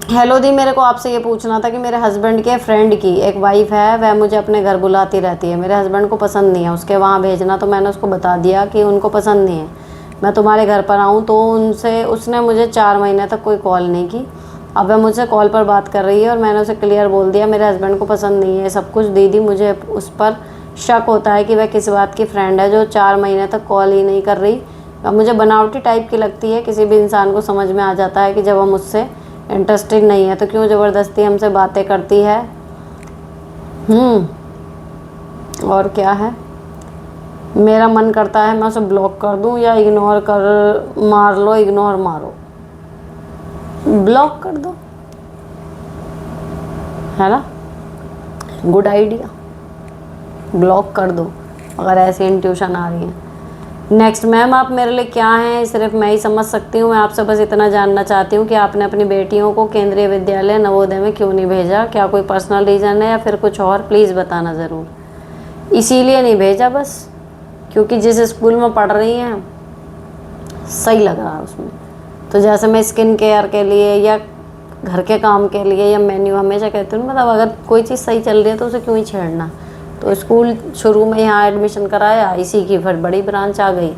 हेलो दी, मेरे को आपसे ये पूछना था कि मेरे हस्बैंड के फ्रेंड की एक वाइफ है, वह मुझे अपने घर बुलाती रहती है, मेरे हस्बैंड को पसंद नहीं है उसके वहाँ भेजना, तो मैंने उसको बता दिया कि उनको पसंद नहीं है मैं तुम्हारे घर पर आऊँ, तो उसने मुझे 4 महीने तक कोई कॉल नहीं की। अब वह मुझसे कॉल पर बात कर रही है और मैंने उसे क्लियर बोल दिया मेरे हस्बैंड को पसंद नहीं है सब कुछ। दीदी मुझे उस पर शक होता है कि वह किस बात की फ्रेंड है जो 4 महीने तक कॉल ही नहीं कर रही। अब मुझे बनावटी टाइप की लगती है, किसी भी इंसान को समझ में आ जाता है कि जब हम उससे इंटरेस्टेड नहीं है तो क्यों ज़बरदस्ती हमसे बातें करती है। और क्या है, मेरा मन करता है मैं उसे ब्लॉक कर दूं या इग्नोर कर मार लो, इग्नोर मारो, ब्लॉक कर दो, है ना, गुड आइडिया, ब्लॉक कर दो अगर ऐसी इंट्यूशन आ रही है। नेक्स्ट, मैम आप मेरे लिए क्या हैं सिर्फ मैं ही समझ सकती हूँ। मैं आपसे बस इतना जानना चाहती हूँ कि आपने अपनी बेटियों को केंद्रीय विद्यालय नवोदय में क्यों नहीं भेजा, क्या कोई पर्सनल रीज़न है या फिर कुछ और, प्लीज़ बताना ज़रूर। इसीलिए नहीं भेजा बस क्योंकि जिस स्कूल में पढ़ रही हैं सही लग रहा है उसमें, तो जैसे मैं स्किन केयर के लिए या घर के काम के लिए या मेन्यू हमेशा कहती हूँ, मतलब अगर कोई चीज़ सही चल रही है तो उसे क्यों ही छेड़ना। तो स्कूल शुरू में यहाँ एडमिशन कराया, इसी की फिर बड़ी ब्रांच आ गई,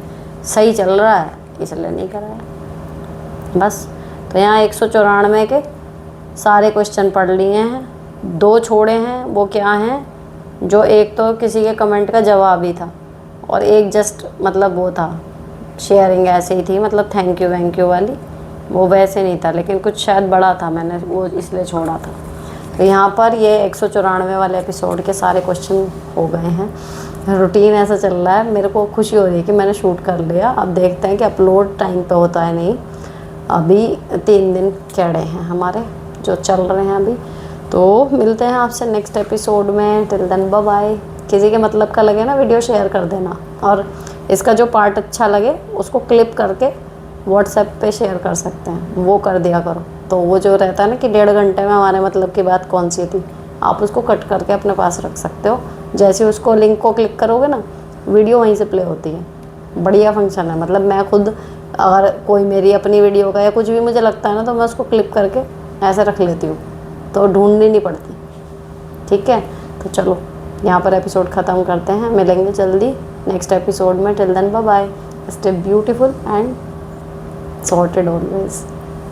सही चल रहा है इसलिए नहीं कराया बस। तो यहाँ 194 के सारे क्वेश्चन पढ़ लिए हैं, 2 छोड़े हैं, वो क्या हैं, जो एक तो किसी के कमेंट का जवाब ही था और एक जस्ट मतलब वो था शेयरिंग ऐसे ही थी, मतलब थैंक यू वाली, वो वैसे नहीं था लेकिन कुछ शायद बड़ा था, मैंने वो इसलिए छोड़ा था। तो यहाँ पर ये 194 वाले एपिसोड के सारे क्वेश्चन हो गए हैं। रूटीन ऐसा चल रहा है। मेरे को खुशी हो रही है कि मैंने शूट कर लिया। अब देखते हैं कि अपलोड टाइम पे होता है नहीं। अभी 3 दिन कैड़े हैं हमारे जो चल रहे हैं अभी। तो मिलते हैं आपसे नेक्स्ट एपिसोड में। Till then bye bye. किसी के मतलब का लगे ना वीडियो शेयर कर देना, और इसका जो पार्ट अच्छा लगे उसको क्लिप करके व्हाट्सएप पे शेयर कर सकते हैं, वो कर दिया करो। तो वो जो रहता है ना कि 1.5 घंटे में हमारे मतलब की बात कौन सी थी, आप उसको कट करके अपने पास रख सकते हो। जैसे उसको लिंक को क्लिक करोगे ना, वीडियो वहीं से प्ले होती है। बढ़िया फंक्शन है। मतलब मैं खुद अगर कोई मेरी अपनी वीडियो का या कुछ भी मुझे लगता है ना, तो मैं उसको क्लिक करके ऐसे रख लेती हूँ, तो ढूंढनी नहीं पड़ती। ठीक है, तो चलो यहाँ पर एपिसोड ख़त्म करते हैं। मिलेंगे जल्दी नेक्स्ट एपिसोड में। Till then bye bye. Stay beautiful and sorted always.